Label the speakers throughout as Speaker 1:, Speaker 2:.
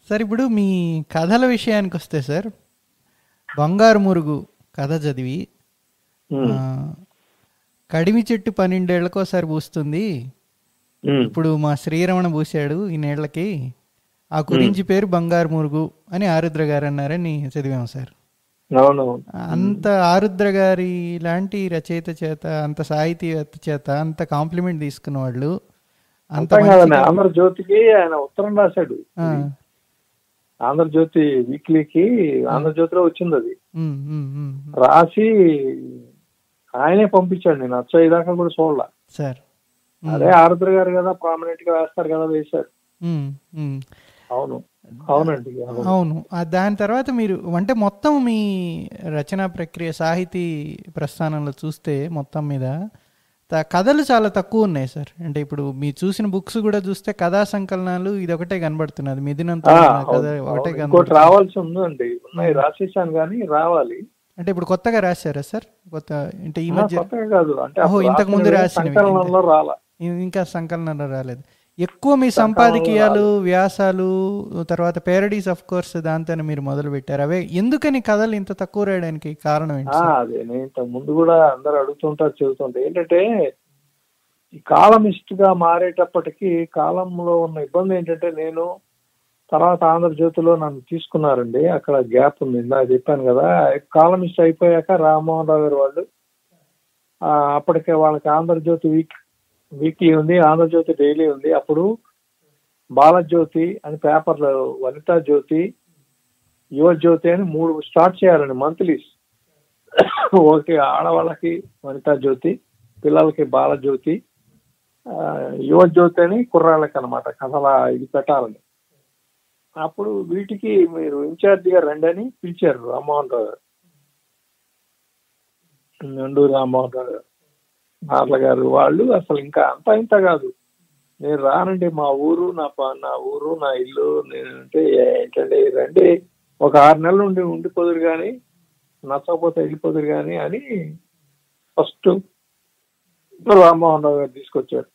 Speaker 1: Sir ఇప్పుడు మీ కథల విషయానికి వస్తే సార్, బంగారు మురుగు కథ చదివి కడిమి చెట్టు 12 ఏళ్లకోసారి పూస్తుంది, ఇప్పుడు మా శ్రీరమణ పూసాడు ఈ నీళ్ళకి, ఆ గురించి పేరు బంగారు మురుగు అని ఆరుద్ర గారు అన్నారని చదివాము సార్. అంత ఆరుద్ర గారి లాంటి రచయిత చేత, అంత సాహితీవేత్త చేత అంత కాంప్లిమెంట్ తీసుకున్న వాళ్ళు, అంత
Speaker 2: ఆంధ్రజ్యోతికి ఆయన ఉత్తరం రాశాడు. ఆంధ్రజ్యోతి వీక్లీకి ఆంధ్రజ్యోతిలో వచ్చింది అది, రాసి ఆయనే పంపించాడు. నేను అచ్చయ్యేదాకా కూడా చూడలా
Speaker 1: సార్.
Speaker 2: అదే ఆరుద్ర గారు కదా ప్రామినెంట్ గా వేస్తారు కదా, వేశారు. అవును అవునండి
Speaker 1: అవును. దాని తర్వాత మీరు అంటే మొత్తం మీ రచనా ప్రక్రియ సాహితీ ప్రస్థానంలో చూస్తే మొత్తం మీద కథలు చాలా తక్కువ ఉన్నాయి సార్. అంటే ఇప్పుడు మీరు చూసిన బుక్స్ కూడా చూస్తే కథా సంకలనాలు ఇది ఒకటే కనబడుతున్నది, మిథునంతో కథ ఒకటే కనబడుతుంది.
Speaker 2: రావాల్సి ఉందండి, ఉన్నాయి రాసేసాను కానీ రావాలి.
Speaker 1: అంటే ఇప్పుడు కొత్తగా రాశారా సార్? కొత్త అంటే ఈ మధ్య
Speaker 2: కాదు, అంటే
Speaker 1: ఇంతకు ముందు రాసిన ఇంకా సంకలనంలో రాలేదు. ఎక్కువ మీ సంపాదకీయాలు, వ్యాసాలు, తర్వాత పేరడీస్ ఆఫ్ కోర్స్ దాంతో మీరు మొదలు పెట్టారు. అవే ఎందుకని కథలు ఇంత తక్కువ రాయడానికి కారణం ఏంటి?
Speaker 2: అదే నేను ఇంతకు ముందు కూడా అందరు అడుగుతుంటారు, చెబుతుంటారు. ఏంటంటే ఈ కాలమిస్ట్ గా మారేటప్పటికి కాలంలో ఉన్న ఇబ్బంది ఏంటంటే, నేను తర్వాత ఆంధ్రజ్యోతిలో నన్ను తీసుకున్నారండి, అక్కడ గ్యాప్ ఉంది. ఇందాక చెప్పాను కదా, కాలమిస్ట్ అయిపోయాక రామ్మోహన్ రావు గారు వాళ్ళు అప్పటికే వాళ్ళకి ఆంధ్రజ్యోతి వీక్లీ ఉంది, ఆంధ్రజ్యోతి డైలీ ఉంది. అప్పుడు బాలజ్యోతి అని పేపర్లు, వనితా జ్యోతి, యువజ్యోతి అని 3 స్టార్ట్ చేయాలండి మంత్లీస్. ఒకటి ఆడవాళ్ళకి వనితా జ్యోతి, పిల్లలకి బాలజ్యోతి, యువజ్యోతి అని కుర్రాళ్ళకి అనమాట కథల ఇది పెట్టాలని. అప్పుడు వీటికి మీరు ఇన్ఛార్జిగా రండి అని పిలిచారు రామ్మోహన్ రావు గారు, నండూరి రామ్మోహన్ రావు గారు, నార్ల గారు వాళ్ళు. అసలు ఇంకా అంత ఇంత కాదు, నేను రానండి, మా ఊరు నా ఊరు నా ఇల్లు, నేనంటే ఏంటండి రండి, ఒక 6 నెలలు ఉండిపోదురు కానీ, నచ్చకపోతే వెళ్ళిపోదురు కానీ అని ఫస్ట్ రామ్మోహన్ రావు గారు తీసుకొచ్చారు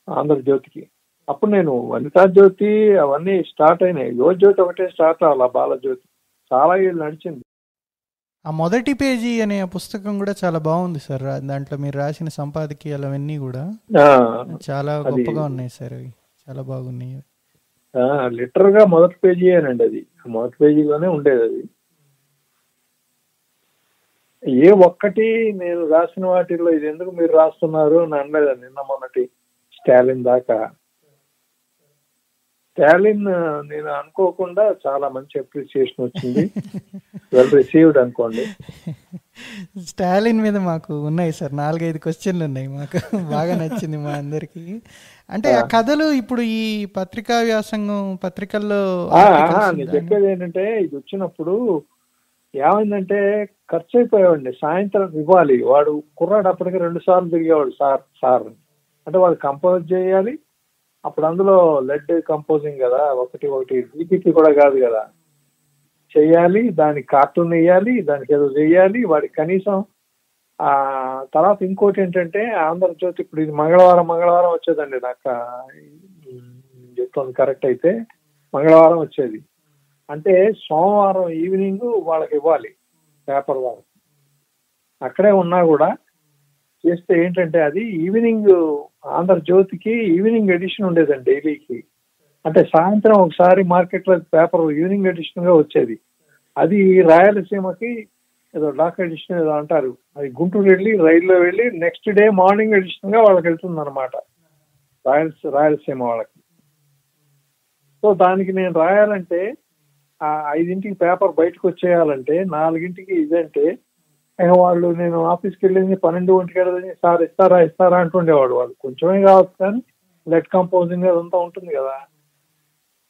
Speaker 2: ఆంధ్రజ్యోతికి. అప్పుడు నేను వనితా జ్యోతి అవన్నీ స్టార్ట్ అయినాయి, యువజ్యోతి ఒకటే స్టార్ట్ అవ్వాలి, బాలజ్యోతి చాలా ఏళ్ళు నడిచింది.
Speaker 1: ఆ మొదటి పేజీ అనే పుస్తకం కూడా చాలా బాగుంది సార్. దాంట్లో మీరు రాసిన సంపాదకీయాలు అవన్నీ కూడా చాలా గొప్పగా ఉన్నాయి సార్, అవి చాలా బాగున్నాయి.
Speaker 2: లిటర్ గా మొదటి పేజీ అనండి, అది మొదటి పేజీలోనే ఉండేది. అది ఏ ఒక్కటి నేను రాసిన వాటిల్లో ఇది ఎందుకు మీరు రాస్తున్నారు అని అనలేదు. నిన్న మొన్నటి స్టాలిన్ దాకా, స్టాలిన్ నేను అనుకోకుండా చాలా మంచి అప్రిసియేషన్ వచ్చింది, వెల్ రిసీవ్డ్ అనుకోండి.
Speaker 1: స్టాలిన్ మీద మాకు ఉన్నాయి సార్ 4-5 క్వశ్చన్లు ఉన్నాయి, మాకు బాగా నచ్చింది మా అందరికి. అంటే ఆ కథలు ఇప్పుడు ఈ పత్రికా వ్యాసంగం పత్రికల్లో
Speaker 2: నేను చెప్పేది ఏంటంటే, ఇది వచ్చినప్పుడు ఏమైందంటే ఖర్చు అయిపోయావండి. సాయంత్రం ఇవ్వాలి, వాడు కుర్రాడు అప్పటికి 2 సార్లు తిరిగేవాడు సార్ అంటే వాడు కంపోజ్ చేయాలి. అప్పుడు అందులో లెడ్ కంపోజింగ్ కదా, ఒకటి డీపీకి కూడా కాదు కదా, చెయ్యాలి, దానికి కార్టూన్ వేయాలి, దానికి ఏదో చెయ్యాలి వాడికి కనీసం. తర్వాత ఇంకోటి ఏంటంటే, ఆంధ్రజ్యోతి ఇప్పుడు ఇది మంగళవారం వచ్చేదండి, నాకు చెప్తుంది కరెక్ట్ అయితే మంగళవారం వచ్చేది. అంటే సోమవారం ఈవినింగ్ వాళ్ళకి ఇవ్వాలి పేపర్ వాళ్ళకి. అక్కడే ఉన్నా కూడా చేస్తే ఏంటంటే, అది ఈవినింగ్ ఆంధ్రజ్యోతికి ఈవినింగ్ ఎడిషన్ ఉండేదండి డైలీకి. అంటే సాయంత్రం ఒకసారి మార్కెట్లో పేపర్ ఈవినింగ్ ఎడిషన్ గా వచ్చేది. అది రాయలసీమకి ఏదో డాక్ ఎడిషన్ ఏదో అంటారు, అది గుంటూరు వెళ్ళి రైల్లో వెళ్ళి నెక్స్ట్ డే మార్నింగ్ ఎడిషన్ గా వాళ్ళకి వెళ్తుంది అనమాట, రాయలసీమ వాళ్ళకి. సో దానికి నేను రాయాలంటే 5ంటికి పేపర్ బయటకు వచ్చేయాలంటే 4ంటికి ఇదంటే వాళ్ళు, నేను ఆఫీస్కి వెళ్ళింది 12 ఒంటికి వెళ్ళి సార్ ఇస్తారా అంటుండేవాడు. వాళ్ళు కొంచెమే కావచ్చు కానీ లెట్ కంపోజింగ్ అదంతా ఉంటుంది కదా,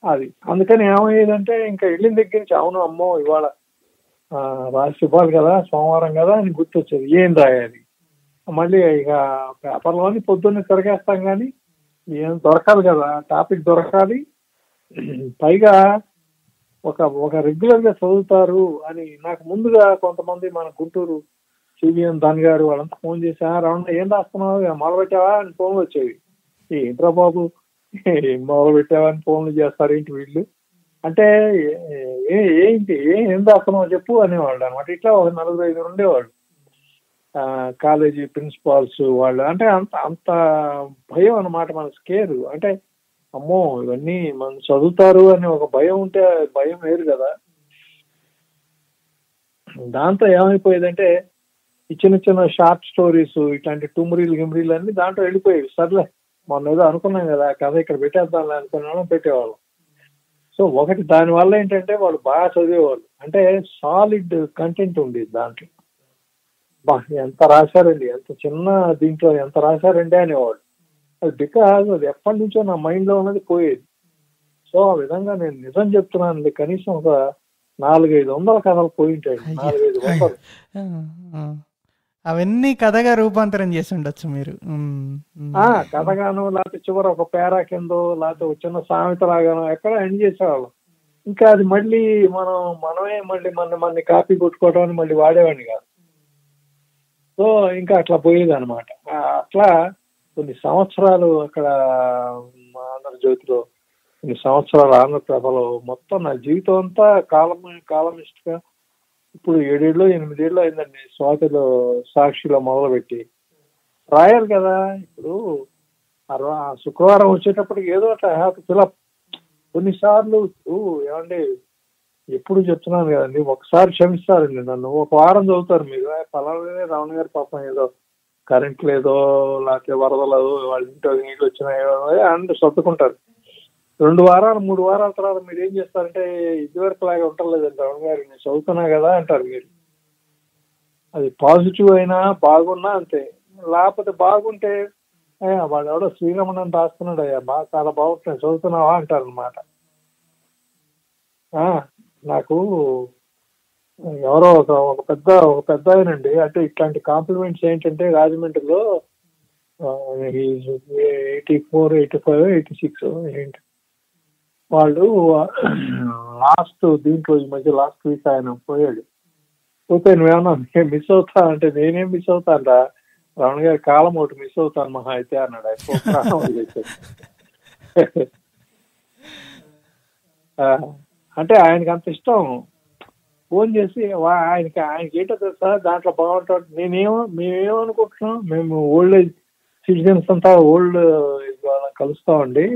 Speaker 2: అది. అందుకని ఏమయ్యేదంటే ఇంకా వెళ్ళిన దగ్గర నుంచి అవును అమ్మో ఇవాళ రాసి ఇవ్వాలి కదా, సోమవారం కదా అని గుర్తొచ్చేది, ఏం రాయాలి. మళ్ళీ ఇక పేపర్లోని పొద్దున్నే తిరగేస్తాం కానీ ఏం దొరకాలి కదా, టాపిక్ దొరకాలి. పైగా ఒక రెగ్యులర్ గా చదువుతారు అని నాకు ముందుగా కొంతమంది మన గుంటూరు సిబిఎం దాని గారు వాళ్ళంతా ఫోన్ చేసి, రౌండ్ ఏం రాస్తున్నావు మొదలుపెట్టావా అని ఫోన్లు వచ్చేవి. ఏంట్రా బాబు మొదలు పెట్టావని ఫోన్లు చేస్తారు ఏంటి వీళ్ళు అంటే ఏంటి ఏం దాస్తున్నావు చెప్పు అనేవాళ్ళు అనమాట. ఇట్లా ఒక 4-5 ఉండేవాళ్ళు కాలేజీ ప్రిన్సిపాల్స్ వాళ్ళు. అంటే అంత అంత భయం అన్నమాట, మన స్కేర్. అంటే అమ్మో ఇవన్నీ మనం చదువుతారు అని ఒక భయం ఉంటే భయం వేరు కదా. దాంతో ఏమైపోయేదంటే ఈ చిన్న చిన్న షార్ట్ స్టోరీస్ ఇట్లాంటి టుమ్రీలు గిమ్రీలు అన్ని దాంట్లో వెళ్ళిపోయేవి. సర్లే మొన్న ఏదో అనుకున్నాం కదా కథ ఇక్కడ పెట్టేద్దాం అనుకునే వాళ్ళం, పెట్టేవాళ్ళం. సో ఒకటి దానివల్ల ఏంటంటే వాళ్ళు బాగా చదివేవాళ్ళు, అంటే సాలిడ్ కంటెంట్ ఉండేది దాంట్లో. బా ఎంత రాశారండి, ఎంత చిన్న దీంట్లో ఎంత రాశారండి అనేవాళ్ళు. అది బికాజ్ అది ఎప్పటి నుంచో నా మైండ్ లో ఉన్నది పోయేది. సో ఆ విధంగా నేను నిజం చెప్తున్నానండి, కనీసం ఒక 400-500 కథలు పోయి ఉంటాయి. 400-500
Speaker 1: అవన్నీ కథగా రూపాంతరం చేసి ఉండొచ్చు మీరు.
Speaker 2: కథగాను, లేకపోతే చివరి ఒక పేరా కిందో, లేకపోతే ఒక చిన్న సామెత లాగానో ఎక్కడ ఎండ్ చేసేవాళ్ళం. ఇంకా అది మళ్ళీ మనమే మళ్ళీ కాపీ కొట్టుకోవడం మళ్ళీ వాడేవాడిని కాదు. సో ఇంకా అట్లా పోయేది అనమాట. అట్లా కొన్ని సంవత్సరాలు అక్కడ ఆంధ్రజ్యోతిలో, కొన్ని సంవత్సరాలు ఆంధ్రప్రభలో, మొత్తం నా జీవితం అంతా కాలమిస్ట్ గా ఇప్పుడు 7-8 అయిందండి. స్వాతిలో, సాక్షిలో మొదలుపెట్టి రాయాలి కదా. ఇప్పుడు శుక్రవారం వచ్చేటప్పటికి ఏదో అట్లా హ్యాపీ ఫిలప్. కొన్నిసార్లు ఏమండి ఎప్పుడు చెప్తున్నాను కదండి, ఒకసారి క్షమిస్తారండి నన్ను, ఒక వారం చదువుతారు మీరు, పలానా రావణ గారి పాపం ఏదో కరెంట్ లేదో లేకపోతే వరదలు వాళ్ళ ఇంట్లో నీళ్ళు వచ్చినాయో అని సర్దుకుంటారు. 2 వారాలు 3 వారాల తర్వాత మీరు ఏం చేస్తారంటే ఇదివరకు లాగా ఉండలేదండి రావణ గారు, నేను చదువుతున్నా కదా అంటారు మీరు. అది పాజిటివ్ అయినా బాగున్నా అంతే, లేకపోతే బాగుంటే వాడు ఎవడో శ్రీరమణని రాస్తున్నాడు అయ్యా బాగా చాలా బాగుంటుంది చదువుతున్నావా అంటారు అనమాట. నాకు ఎవరో ఒక పెద్ద ఆయనండి, అంటే ఇట్లాంటి కాంప్లిమెంట్స్ ఏంటంటే రాజమండ్రిలో 84, 85, 86 ఏంటి వాళ్ళు లాస్ట్ దీంట్లో ఈ మధ్య లాస్ట్ వీక్ ఆయన పోయాడు. పోతే నువ్వేమన్నా మిస్ అవుతా అంటే నేనేం మిస్ అవుతాను రావణ గారి కాలం ఒకటి మిస్ అవుతాను మహా అయితే అన్నాడు ఆయన. అంటే ఆయనకి అంత ఇష్టం. ఫోన్ చేసి ఆయనకి ఏంటో తెలుసా దాంట్లో బాగుంటాడు. మేమేమనుకుంటున్నాం, మేము ఓల్డ్ ఏజ్ సిటిజన్స్ అంతా ఓల్డ్ కలుస్తామండి,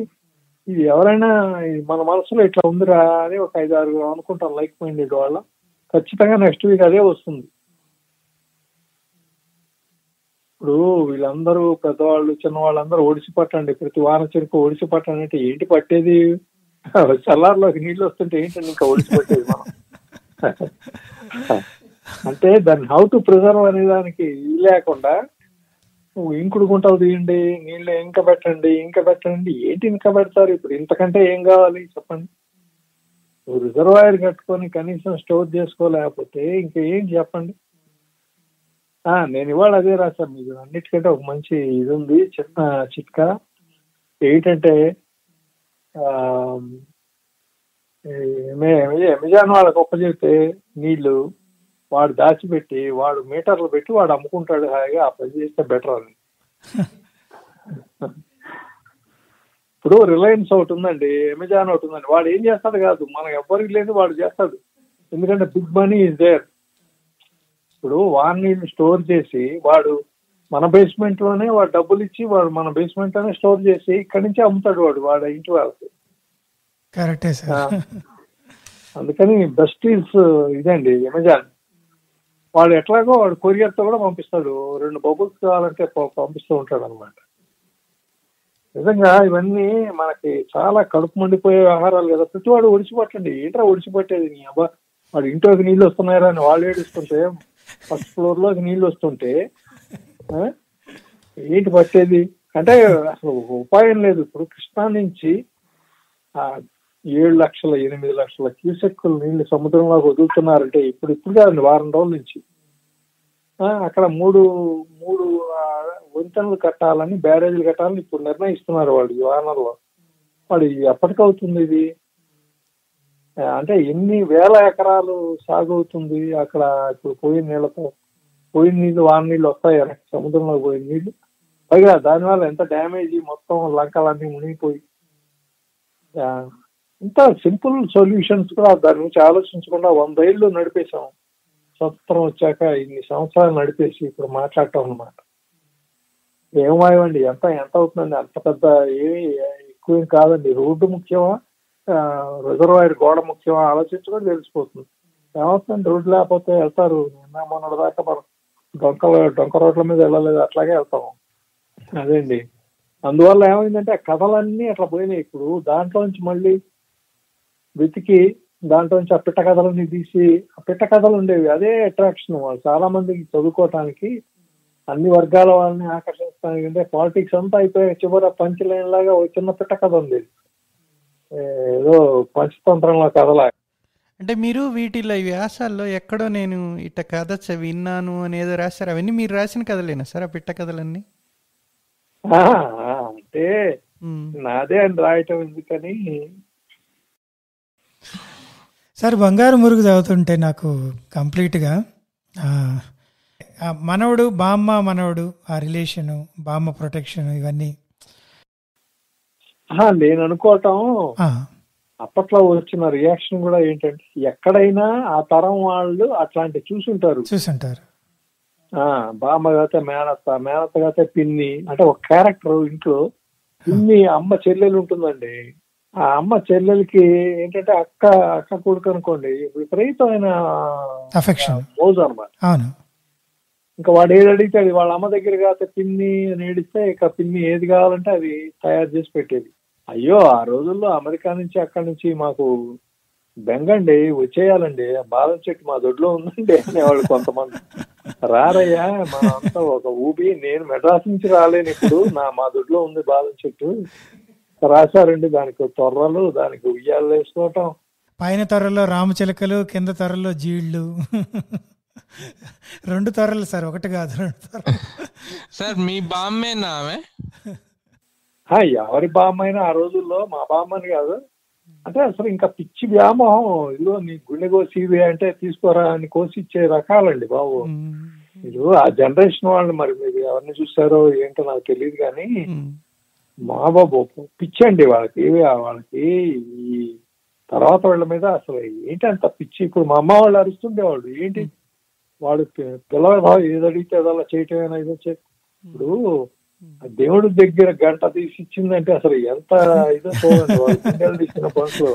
Speaker 2: ఇది ఎవరైనా మన మనసులో ఇట్లా ఉందిరా అని ఒక 5-6 అనుకుంటాం లైక్ మైండెడ్ వాళ్ళ. ఖచ్చితంగా నెక్స్ట్ వీక్ అదే వస్తుంది. ఇప్పుడు వీళ్ళందరూ పెద్దవాళ్ళు చిన్నవాళ్ళందరూ ఒడిసి పట్టండి, ప్రతి వారం చెరుకు ఒడిసి పట్టండి అంటే ఏంటి పట్టేది, చల్లారులోకి నీళ్ళు వస్తుంటే ఏంటండి ఇంకా ఒడిసి పట్టేది మనం. అంటే దాన్ని హౌ టు ప్రిజర్వ్ అనే దానికి లేకుండా నువ్వు ఇంకుడు గుంటలు తీయండి, నీళ్ళు ఇంకా పెట్టండి ఏంటి ఇంకా పెడతారు ఇప్పుడు, ఇంతకంటే ఏం కావాలి చెప్పండి. నువ్వు రిజర్వాయర్ కట్టుకొని కనీసం స్టోర్ చేసుకోలేకపోతే ఇంకా ఏంటి చెప్పండి. నేను ఇవాళ అదే రాశాను మీకు, అన్నిటికంటే ఒక మంచి ఇది ఉంది చిన్న చిట్కా ఏంటంటే అమెజాన్ వాళ్ళకి ఒప్పచెప్తే నీళ్లు వాడు దాచిపెట్టి వాడు మీటర్లు పెట్టి వాడు అమ్ముకుంటాడు హాయిగా, ఆ పని చేస్తే బెటర్ అని. ఇప్పుడు రిలయన్స్ ఒకటి ఉందండి, అమెజాన్ ఒకటి ఉందండి, వాడు ఏం చేస్తాడు కాదు, మనకు ఎవ్వరికి లేదు వాడు చేస్తాడు, ఎందుకంటే బిగ్ మనీ ఈజ్ దేర్. ఇప్పుడు వాడిని స్టోర్ చేసి వాడు మన బేస్మెంట్ లోనే వాడు డబ్బులు ఇచ్చి వాడు మన బేస్మెంట్ లోనే స్టోర్ చేసి ఇక్కడి నుంచి అమ్ముతాడు వాడు ఇంటి వాళ్ళకి.
Speaker 1: కరెక్టే సార్.
Speaker 2: అందుకని బెస్ట్ ఈజ్ ఇదండి అమెజాన్. వాడు ఎట్లాగో వాడు కొరియర్ తో కూడా పంపిస్తాడు, 2 బబుల్స్ కావాలంటే పంపిస్తూ ఉంటాడు అనమాట. నిజంగా ఇవన్నీ మనకి చాలా కడుపు మండిపోయే ఆహారాలు కదా. ప్రతి వాడు ఒడిచిపట్టండి, ఏంట్రా ఒడిచిపట్టేది నీ అబ్బా, వాడు ఇంట్లోకి నీళ్ళు వస్తున్నాయా అని వాళ్ళు ఏడుస్తుంటే, ఫస్ట్ ఫ్లోర్ లోకి నీళ్ళు వస్తుంటే ఏంటి పట్టేది అంటే అసలు ఉపాయం లేదు. ఇప్పుడు కృష్ణా నుంచి 7 లక్షల 8 లక్షల క్యూసెక్కులు నీళ్లు సముద్రంలోకి వదులుతున్నారంటే ఇప్పుడు కాదండి, వారం రోజుల నుంచి. అక్కడ మూడు వంతెనలు కట్టాలని, బ్యారేజీలు కట్టాలని ఇప్పుడు నిర్ణయిస్తున్నారు వాళ్ళు ఈ వారంలో. వాడు ఎప్పటికవుతుంది ఇది, అంటే ఎన్ని వేల ఎకరాలు సాగు అవుతుంది అక్కడ. ఇప్పుడు పోయిన నీళ్లు వాన నీళ్ళు వస్తాయి సముద్రంలో పోయిన నీళ్లు, పైగా దానివల్ల ఎంత డ్యామేజ్, మొత్తం లంకలన్నీ మునిగిపోయి ఆ, ఇంత సింపుల్ సొల్యూషన్స్ కూడా దాని గురించి ఆలోచించకుండా 100 ఏళ్ళు నడిపేశాం. స్వతంత్రం వచ్చాక ఇన్ని సంవత్సరాలు నడిపేసి ఇప్పుడు మాట్లాడటం అన్నమాట. ఏమాయండి, ఎంత ఎంత అవుతుందండి? అంత పెద్ద ఏమి ఎక్కువేం కాదండి. రోడ్డు ముఖ్యమా, రిజర్వాయర్ గోడ ముఖ్యమా ఆలోచించుకొని తెలిసిపోతుంది. ఏమవుతుందండి, రోడ్డు లేకపోతే వెళ్తారు. నిన్న మొన్నటి దాకా మనం డొంక రోడ్ల మీద వెళ్ళలేదు, అట్లాగే వెళ్తాం. అదేండి, అందువల్ల ఏమైందంటే ఆ కథలన్నీ అట్లా పోయినాయి. ఇప్పుడు దాంట్లోంచి మళ్ళీ వెతికి దాంట్లోంచి ఆ పిట్ట కథలన్నీ తీసి, ఆ పిట్ట కథలు ఉండేవి, అదే అట్రాక్షన్. వాళ్ళు చాలా మందికి చదువుకోవటానికి, అన్ని వర్గాల వాళ్ళని ఆకర్షించడానికి. అంటే పాలిటిక్స్ అంతా అయిపోయి చివర పంచ్ లైన్ లాగా ఒక చిన్న పిట్ట కథ ఉంది, ఏదో పంచతంత్రంలో కథలా.
Speaker 1: అంటే మీరు వీటిలో ఈ వ్యాసాల్లో ఎక్కడో నేను ఇట్ట కథ విన్నాను అనేదో రాశారు. అవన్నీ మీరు రాసిన కథలేనా సార్, ఆ పిట్ట కథలన్నీ?
Speaker 2: అంటే నాదే అని రాయటం ఎందుకని.
Speaker 3: సార్, బంగారు మురుగు చదువుతుంటే నాకు కంప్లీట్గా మనవడు బామ్మ, మనవడు ఆ రిలేషను, బామ్మ ప్రొటెక్షన్, ఇవన్నీ
Speaker 2: నేను అనుకోవటం అప్పట్లో వచ్చిన రియాక్షన్ కూడా ఏంటంటే, ఎక్కడైనా ఆ తరం వాళ్ళు అట్లాంటి చూసుంటారు. బామ్మ కాతే మేనత్త, మేనత్త కాతే పిన్ని, అంటే ఒక క్యారెక్టర్. ఇంట్లో పిన్ని అమ్మ చెల్లెలు ఉంటుందండి. ఆ అమ్మ చెల్లెలకి ఏంటంటే అక్క కొడుకు అనుకోండి, విపరీతమైన మోజు అనమాట. ఇంకా వాడు ఏది అడిగితే అది, వాళ్ళ అమ్మ దగ్గర కాతే పిన్ని అని ఏడిస్తే ఇక పిన్ని ఏది కావాలంటే అది తయారు చేసి పెట్టేది. అయ్యో, ఆ రోజుల్లో అమెరికా నుంచి అక్కడి నుంచి మాకు బెంగండి, వచ్చేయాలండి, బాదం చెట్టు మా దొడ్లో ఉందండి అనేవాళ్ళు కొంతమంది. రారయ్యా, మనం అంతా ఒక ఊబి, నేను మెడ్రాస్ నుంచి రాలేను, ఇప్పుడు మా దొడ్లో ఉంది బాదం చెట్టు. రాశారండి, దానికి తొర్రలు, దానికి ఉయ్యాలు వేసుకోవటం,
Speaker 3: పైన తొర్రలో రామచిలకలు, కింద తొర్రలో జీళ్ళు. 2 తొర్రలు సార్, ఒకటి కాదు 2 తొర్రలు.
Speaker 4: సార్ మీ బామ్మేనా ఆమె?
Speaker 2: ఎవరి బామ్మ అయినా ఆ రోజుల్లో మా బామ్మని కాదు. అంటే అసలు ఇంకా పిచ్చి వ్యామోహం. ఇదిగో నీ గుండె కోసి అంటే తీసుకోరా అని కోసి ఇచ్చే రకాలండి బాబు. మీరు ఆ జనరేషన్ వాళ్ళు, మరి మీరు ఎవరిని చూసారో ఏంటో నాకు తెలియదు కానీ, మా బాబు పిచ్చండి వాళ్ళకి. వాళ్ళకి ఈ తర్వాత వాళ్ళ మీద అసలు ఏంటి అంత పిచ్చి. ఇప్పుడు మా అమ్మ వాళ్ళు అరుస్తుండేవాళ్ళు, ఏంటి వాడు పిల్లలు ఏది అడిగితే అదలా చేయటమేనా, ఇదో ఇప్పుడు దేవుడి దగ్గర గంట తీసి ఇచ్చిందంటే అసలు ఎంత ఇదో చూడండి, వాళ్ళు పిల్లలు తీసిన పనులు.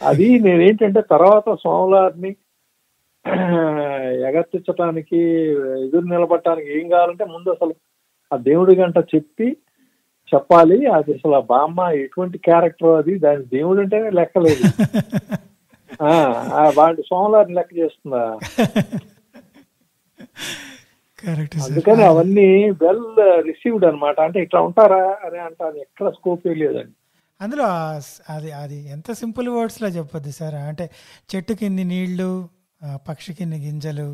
Speaker 2: అది నేనేంటంటే తర్వాత సోమవారిని ఎగర్తించడానికి, ఎదురు నిలబడటానికి ఏం కావాలంటే ముందు అసలు ఆ దేవుడి గంట చెప్పాలి. అది అసలు ఆ బామ్మ ఎటువంటి క్యారెక్టర్, అది దాని దేవుడు అంటేనే లెక్కలేదు. వాడి సోమవారిని లెక్క చేస్తుందా? అందుకని అవన్నీ వెల్ రిసీవ్డ్ అనమాట. అంటే ఇట్లా ఉంటారా అని అంటాను, ఎక్కడ స్కోప్ లేదండి
Speaker 3: అందులో. అది ఎంత సింపుల్ వర్డ్స్ లో చెప్పొద్దు సార్. అంటే చెట్టు కింది నీళ్లు, పక్షి కింది గింజలు,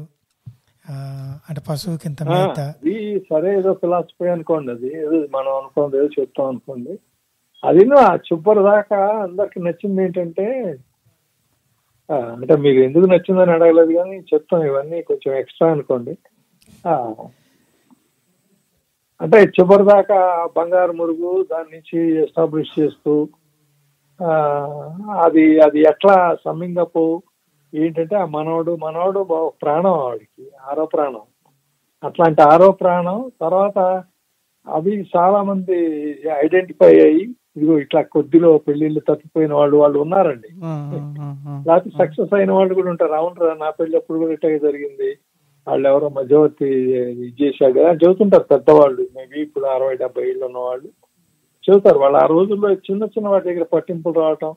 Speaker 3: అంటే పశువు కింద మేత.
Speaker 2: ఇది సరే, ఏదో ఫిలాసఫీ అనుకోండి, అది ఏదో మనం అనుకోండి, ఏదో చెప్తాం అనుకోండి. అది ఆ చివరి దాకా అందరికి నచ్చింది ఏంటంటే, అంటే మీకు ఎందుకు నచ్చిందని అడగలేదు కానీ చెప్తాం, ఇవన్నీ కొంచెం ఎక్స్ట్రా అనుకోండి. అంటే చివరి దాకా బంగారు మురుగు దాని నుంచి ఎస్టాబ్లిష్ చేస్తూ, అది ఎట్లా సమ్మింగ్ అప్ ఏంటంటే, ఆ మనవడు ప్రాణం, ఆవిడికి 6వ ప్రాణం. అట్లాంటి 6వ ప్రాణం తర్వాత అవి చాలా మంది ఐడెంటిఫై అయ్యి, ఇదిగో ఇట్లా కొద్దిలో పెళ్లిళ్ళు తప్పిపోయిన వాళ్ళు ఉన్నారండి. లేకపోతే సక్సెస్ అయిన వాళ్ళు కూడా ఉంటారు. అవునరా, నా పెళ్లి అప్పుడు కూడా ఇట్లా జరిగింది, వాళ్ళు ఎవరో మధ్యవర్తి ఇది చేశాడు కదా చెబుతుంటారు పెద్దవాళ్ళు. మేబీ ఇప్పుడు 60-70 ఏళ్ళు ఉన్న వాళ్ళు చెబుతారు. వాళ్ళు ఆ రోజుల్లో చిన్న వాటి దగ్గర పట్టింపులు రావటం,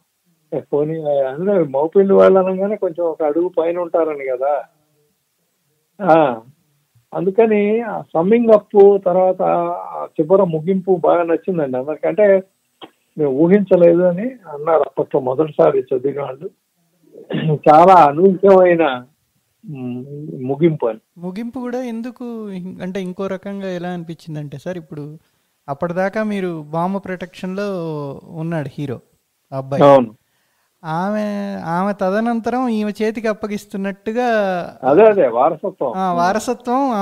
Speaker 2: పోనీ అంటే మౌపెళ్ళి వాళ్ళు అనగానే కొంచెం ఒక అడుగు పైన ఉంటారని కదా. అందుకని ఆ సమ్మింగ్ అప్ తర్వాత చివర ముగింపు బాగా నచ్చిందండి అందరికి. అంటే మేము ఊహించలేదు అని అన్నారు అప్పట్లో మొదటిసారి చదివిన వాళ్ళు. చాలా అనూహ్యమైన ముగింపు అని.
Speaker 1: ముగింపు కూడా ఎందుకు అంటే ఇంకో రకంగా ఎలా అనిపించింది అంటే సార్, ఇప్పుడు అప్పటిదాకా మీరు బాంబు ప్రొటెక్షన్ లో ఉన్నాడు హీరో అబ్బాయి.
Speaker 2: అవును.
Speaker 1: ఆమె ఆమె తదనంతరం ఈమె చేతికి అప్పగిస్తున్నట్టుగా
Speaker 2: అదే వారసత్వం.
Speaker 1: వారసత్వం ఆ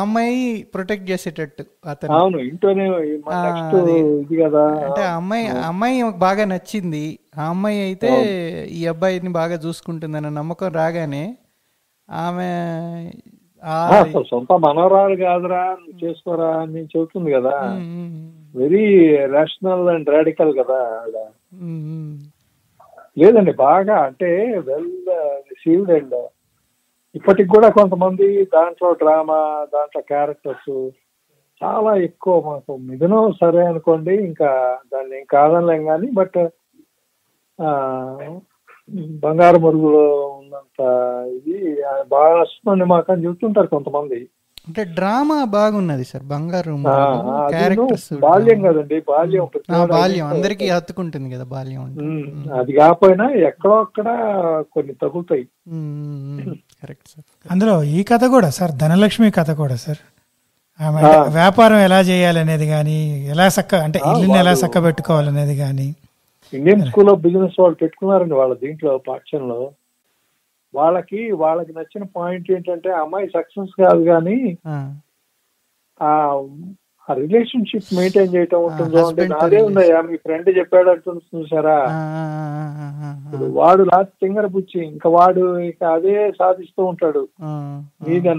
Speaker 1: అమ్మాయి ప్రొటెక్ట్ చేసేటట్టు అతను.
Speaker 2: అవును, ఇంట్లోనే నెక్స్ట్ ఇది కదా.
Speaker 1: అంటే అమ్మాయి బాగా నచ్చింది. ఆ అమ్మాయి అయితే ఈ అబ్బాయిని బాగా చూసుకుంటుందన్న నమ్మకం రాగానే ఆమె
Speaker 2: సొంత మనవరాలు కాదురా నువ్వు చేసుకోరా అని చెబుతుంది కదా. వెరీ రేషనల్ అండ్ రాడికల్ కదా ఆవిడ. లేదండి, బాగా అంటే వెల్ రిసీవ్డ్. అండ్ ఇప్పటికి కూడా కొంతమంది దాంట్లో డ్రామా, దాంట్లో క్యారెక్టర్స్ చాలా ఎక్కువ. మాకు మిథునం సరే అనుకోండి, ఇంకా దాన్ని ఏం కాదనలేం కానీ, బట్ బంగారు మరుగులో ఉన్నంత ఇది బాగా వస్తుందండి మాకు అని చెప్తుంటారు కొంతమంది.
Speaker 1: అంటే డ్రామా బాగున్నది సార్ బంగారు.
Speaker 2: బాల్యం కదండి,
Speaker 1: బాల్యం అందరికి హత్తుకుంటుంది కదా బాల్యం.
Speaker 2: అది కాకపోయినా ఎక్కడో అక్కడ కొన్ని తగులుతాయి.
Speaker 1: Correct sir.
Speaker 3: అందులో ఈ కథ కూడా సార్, ధనలక్ష్మి కథ కూడా సార్, ఆమె వ్యాపారం ఎలా చేయాలనేది కానీ, ఎలా అంటే ఇల్లుని ఎలా చక్క పెట్టుకోవాలనేది కానీ.
Speaker 2: ఇండియన్ స్కూల్ ఆఫ్ బిజినెస్ వాళ్ళు పెట్టుకున్నారండి వాళ్ళ దీంట్లో పాఠ్యంలో. వాళ్ళకి నచ్చిన పాయింట్ ఏంటంటే అమ్మాయి సక్సెస్ కాదు కానీ ఆ రిలేషన్షిప్ మెయింటైన్ చేయటం ఉంటుందో. అంటే నాదే ఉందయ్యా మీ ఫ్రెండ్ చెప్పాడు అంటుంది చూసారా, వాడు లాస్ట్ తింగర పుచ్చి ఇంకా వాడు ఇక అదే సాధిస్తూ ఉంటాడు.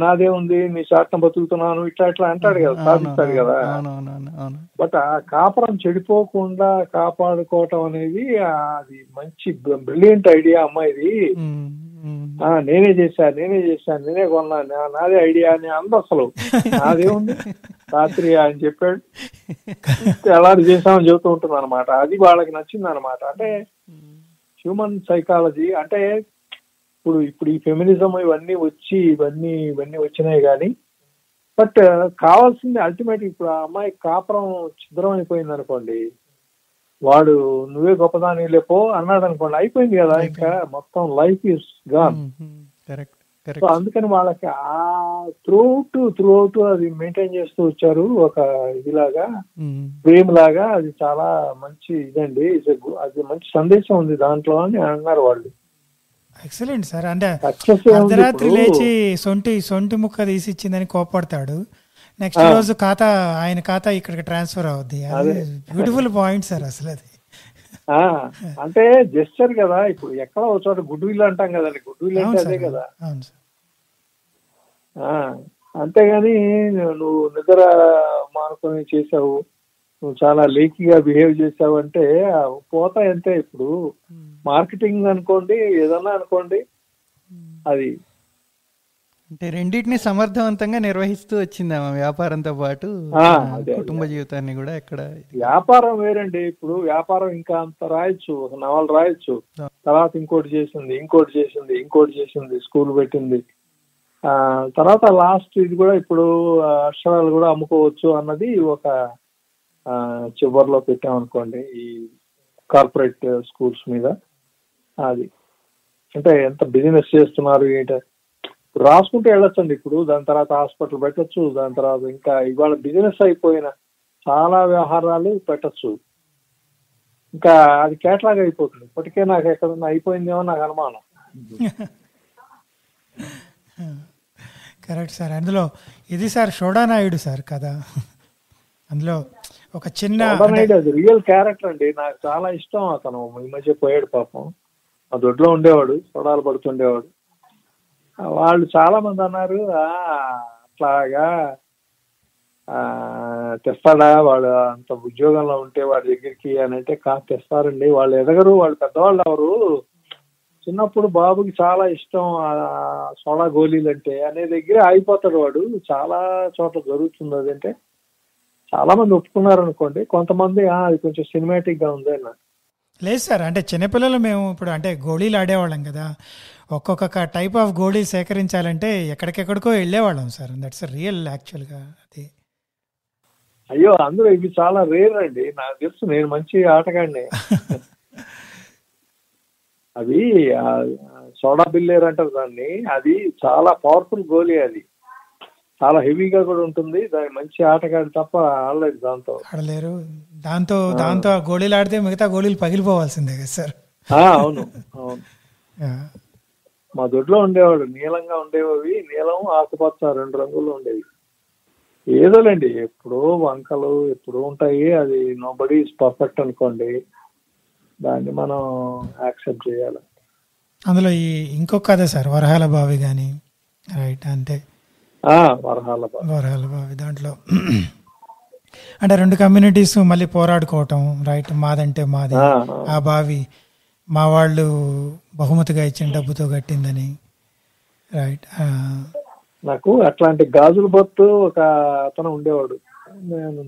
Speaker 2: నాదే ఉంది, నీ శాతం బతుకుతున్నాను ఇట్లా అంటాడు కదా, సాధిస్తాడు కదా. బట్ ఆ కాపురం చెడిపోకుండా కాపాడుకోవటం అనేది అది మంచి బ్రిలియంట్ ఐడియా అమ్మాయిది. నేనే చేశాను, నేనే కొన్నాను, నాదే ఐడియా అని అందరూ అసలు నాదే ఉంది రాత్రి ఆయన చెప్పాడు ఎలా చేసామని చెబుతూ ఉంటుంది అనమాట. అది వాళ్ళకి నచ్చింది అనమాట. అంటే హ్యూమన్ సైకాలజీ అంటే ఇప్పుడు ఈ ఫెమినిజం ఇవన్నీ వచ్చినాయి కానీ, బట్ కావాల్సింది అల్టిమేట్. ఇప్పుడు ఆ అమ్మాయి కాపురం ఛిద్రం అయిపోయింది అనుకోండి, వాడు నువ్వే గొప్పదాని లేపో అన్నాడు అనుకోండి, అయిపోయింది కదా, ఇంకా మొత్తం లైఫ్ ఈస్ గాన్. సో అందుకని వాళ్ళకి ఆ త్రూ అవుట్ అది మెయింటైన్ చేస్తూ వచ్చారు. ఒక ఇదిలాగా ప్రేమ్ లాగా. అది చాలా మంచి ఇదండి, అది మంచి సందేశం ఉంది దాంట్లో అని అన్నారు వాళ్ళు.
Speaker 3: Excellent sir. అంటే అర్ధరాత్రి లేచి సొంటి ముక్క తీసి ఇచ్చిందని కోపడతాడు, నెక్స్ట్ రోజు ఆయన ఖాతా ఇక్కడికి ట్రాన్స్ఫర్ అవుద్ది. బ్యూటిఫుల్ పాయింట్ సార్ అసలు అది.
Speaker 2: అంటే జెస్చర్ కదా. ఇప్పుడు ఎక్కడ ఒక చోట గుడ్ విల్ అంటాం కదండి, గుడ్ విల్ అంటే అదే కదా. అంతేగాని నువ్వు నిద్ర మానుకొని చేసావు, నువ్వు చాలా లీకీగా బిహేవ్ చేసావు అంటే పోతా అంతే. ఇప్పుడు మార్కెటింగ్ అనుకోండి, ఏదన్నా అనుకోండి, అది
Speaker 1: అంటే రెండింటిని సమర్థవంతంగా నిర్వహిస్తూ వచ్చింది ఆమె వ్యాపారంతో పాటు కుటుంబ జీవితాన్ని కూడా. ఎక్కడ
Speaker 2: వ్యాపారం వేరండి. ఇప్పుడు వ్యాపారం ఇంకా అంత రాయొచ్చు, ఒక నవల రాయొచ్చు, తర్వాత ఇంకోటి చేసింది, స్కూల్ పెట్టింది, తర్వాత లాస్ట్ ఇది కూడా ఇప్పుడు అక్షరాలు కూడా అమ్ముకోవచ్చు అన్నది ఒక చివరిలో పెట్టామనుకోండి ఈ కార్పొరేట్ స్కూల్స్ మీద. అది అంటే ఎంత బిజినెస్ చేస్తున్నారు ఏంట రాసుకుంటూ వెళ్ళొచ్చండి. ఇప్పుడు దాని తర్వాత హాస్పిటల్ పెట్టచ్చు, దాని తర్వాత ఇంకా ఇవాళ బిజినెస్ అయిపోయిన చాలా వ్యవహారాలు పెట్టచ్చు. ఇంకా అది కేటలాగ్ అయిపోతుంది. ఇప్పటికే నాకు ఎక్కడన్నా అయిపోయిందేమో నాకు అనుమానం.
Speaker 3: Correct sir. అందులో ఇది సార్ షోడానాయుడు సార్ కదా, అందులో ఒక చిన్న
Speaker 2: అది రియల్ క్యారెక్టర్ అండి. నాకు చాలా ఇష్టం అతను. ఈ మధ్య పోయాడు పాపం. ఆ దొడ్లో ఉండేవాడు, సోడాలు పడుతుండేవాడు. వాళ్ళు చాలా మంది అన్నారు అట్లాగా తెస్తాడా వాడు అంత ఉద్యోగంలో ఉంటే వాడి దగ్గరికి అని. అంటే తెస్తారండి, వాళ్ళు ఎదగరు, వాళ్ళు పెద్దవాళ్ళు ఎవరు. చిన్నప్పుడు బాబుకి చాలా ఇష్టం సోడా గోళీలు అంటే అనే దగ్గర ఆగిపోతాడు వాడు. చాలా చోట్ల జరుగుతుంది అది. అంటే చాలా మంది ఒప్పుకున్నారు అనుకోండి, కొంతమంది అది కొంచెం సినిమాటిక్ గా ఉంది అన్న.
Speaker 3: లేదు సార్, అంటే చిన్నపిల్లలు మేము ఇప్పుడు అంటే గోళీలు ఆడేవాళ్ళం కదా, ఒక్కొక్క టైప్ ఆఫ్ గోళీలు సేకరించాలంటే ఎక్కడికెక్కడికో వెళ్ళేవాళ్ళం సార్. దట్స్ రియల్ యాక్చువల్గా అది.
Speaker 2: అయ్యో అందులో ఇవి చాలా రేర్ అండి, నాకు తెలుసు, నేను మంచి ఆటగాడిని. అది సోడా బిల్లేర్ అంటారు దాన్ని. అది చాలా పవర్ఫుల్ గోలీ, అది చాలా హెవీగా కూడా ఉంటుంది. దాని మంచి ఆటగాడు తప్ప ఆడలేదు, ఆడలేరు.
Speaker 3: దాంతో గోళీలు ఆడితే మిగతా గోళీలు పగిలిపోవాల్సిందే కదా సార్.
Speaker 2: అవును అవును. మా దొడ్లో ఉండేవాడు, నీలంగా ఉండేవి, నీలం ఆకుపచ్చ 2 రంగులు ఉండేవి. ఏదోలేండి, ఎప్పుడో వంకలు ఎప్పుడో ఉంటాయి, అది నోబడీ ఈజ్ పర్ఫెక్ట్ అనుకోండి, దాన్ని మనం యాక్సెప్ట్ చేయాలి.
Speaker 3: అందులో ఈ ఇంకొక కథ సార్, వరహాల బావి కానీ, రైట్ అంతే.
Speaker 2: వరహాల
Speaker 3: బావి దాంట్లో అంటే 2 కమ్యూనిటీస్ మళ్ళీ పోరాడుకోవటం, రైట్, మాదంటే మాది, ఆ బావి మా వాళ్ళు బహుమతిగా ఇచ్చిన డబ్బుతో కట్టిందని, రైట్.
Speaker 2: నాకు అట్లాంటి గాజుల బొత్తు ఒక అతను ఉండేవాడు, నేను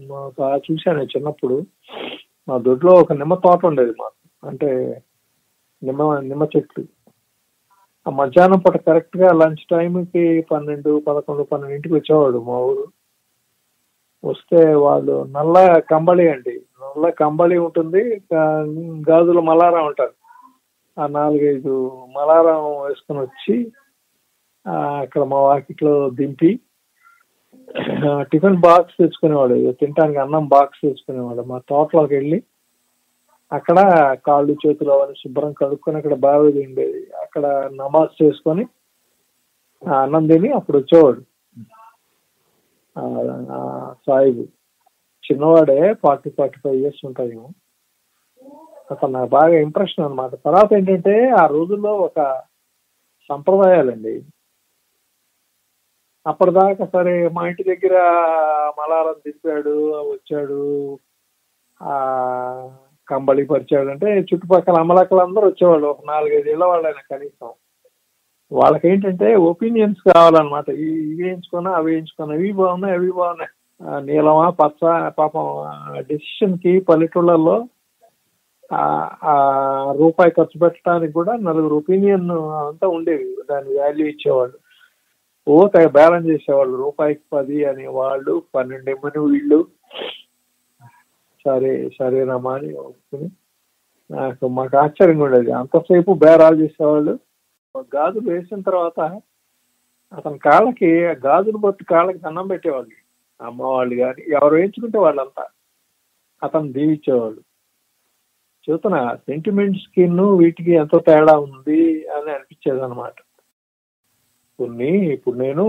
Speaker 2: చూశాను చిన్నప్పుడు. మా దొడ్లో ఒక నిమ్మ తోట ఉండేది మాకు, అంటే నిమ్మ చెట్లు. ఆ మధ్యాహ్నం పూట కరెక్ట్ గా లంచ్ టైంకి 12, 11, 12ంటికి వచ్చేవాడు మా ఊరు. వస్తే వాళ్ళు నల్ల కంబళి అండి, నల్ల కంబళి ఉంటుంది, గాజుల మలారం ఉంటారు. ఆ 4-5 మలారం వేసుకుని వచ్చి అక్కడ మా వాకిట్లో దింపి టిఫిన్ బాక్స్ తెచ్చుకునేవాడు, తినడానికి అన్నం బాక్స్ తెచ్చుకునేవాడు. మా తోటలోకి వెళ్ళి అక్కడ కాళ్ళు చేతులు అవన్నీ శుభ్రం కడుక్కొని అక్కడ బావి ఉండేది, అక్కడ నమాజ్ చేసుకొని అన్నం తిని అప్పుడు వచ్చేవాడు. సాయిబు చిన్నవాడే, 40-45 ఇయర్స్ ఉంటాయేమో. అతను నాకు బాగా ఇంప్రెషన్ అనమాట. తర్వాత ఏంటంటే ఆ రోజుల్లో ఒక సంప్రదాయాలండి, అప్పటిదాకా సరే మా ఇంటి దగ్గర మలారం దింపాడు, వచ్చాడు, ఆ కంబళి పరిచాడు అంటే చుట్టుపక్కల అమలక్కలందరూ వచ్చేవాళ్ళు, ఒక 4-5 ఏళ్ళ వాళ్ళైనా కనీసం. వాళ్ళకేంటంటే ఒపీనియన్స్ కావాలన్నమాట, ఇవి వేయించుకున్నా అవి వేయించుకున్నా, ఇవి బాగున్నాయి అవి బాగున్నాయి, నీలమా పచ్చ. పాపం డెసిషన్ కి పల్లెటూళ్ళల్లో రూపాయి ఖర్చు పెట్టడానికి కూడా 4 ఒపీనియన్ అంతా ఉండేవి, దాని వాల్యూ ఇచ్చేవాళ్ళు. బ్యాలెన్స్ చేసేవాళ్ళు, రూపాయికి 10 అని వాళ్ళు, 12 ఇమ్మని వీళ్ళు. సరేనమ్మా అని ఒప్పుకుని మాకు ఆశ్చర్యంగా ఉండేది, అంతసేపు బేరాలు చేసేవాళ్ళు. గాజులు వేసిన తర్వాత అతని కాళ్ళకి, గాజులు బొత్తు కాళ్ళకి దండం పెట్టేవాళ్ళు అమ్మ వాళ్ళు కానీ ఎవరు వేయించుకుంటే వాళ్ళంతా, అతను దీవించేవాళ్ళు. చూస్తున్నా సెంటిమెంట్స్ కి వీటికి ఎంతో తేడా ఉంది అని అనిపించేది అనమాట. ఇప్పుడు నేను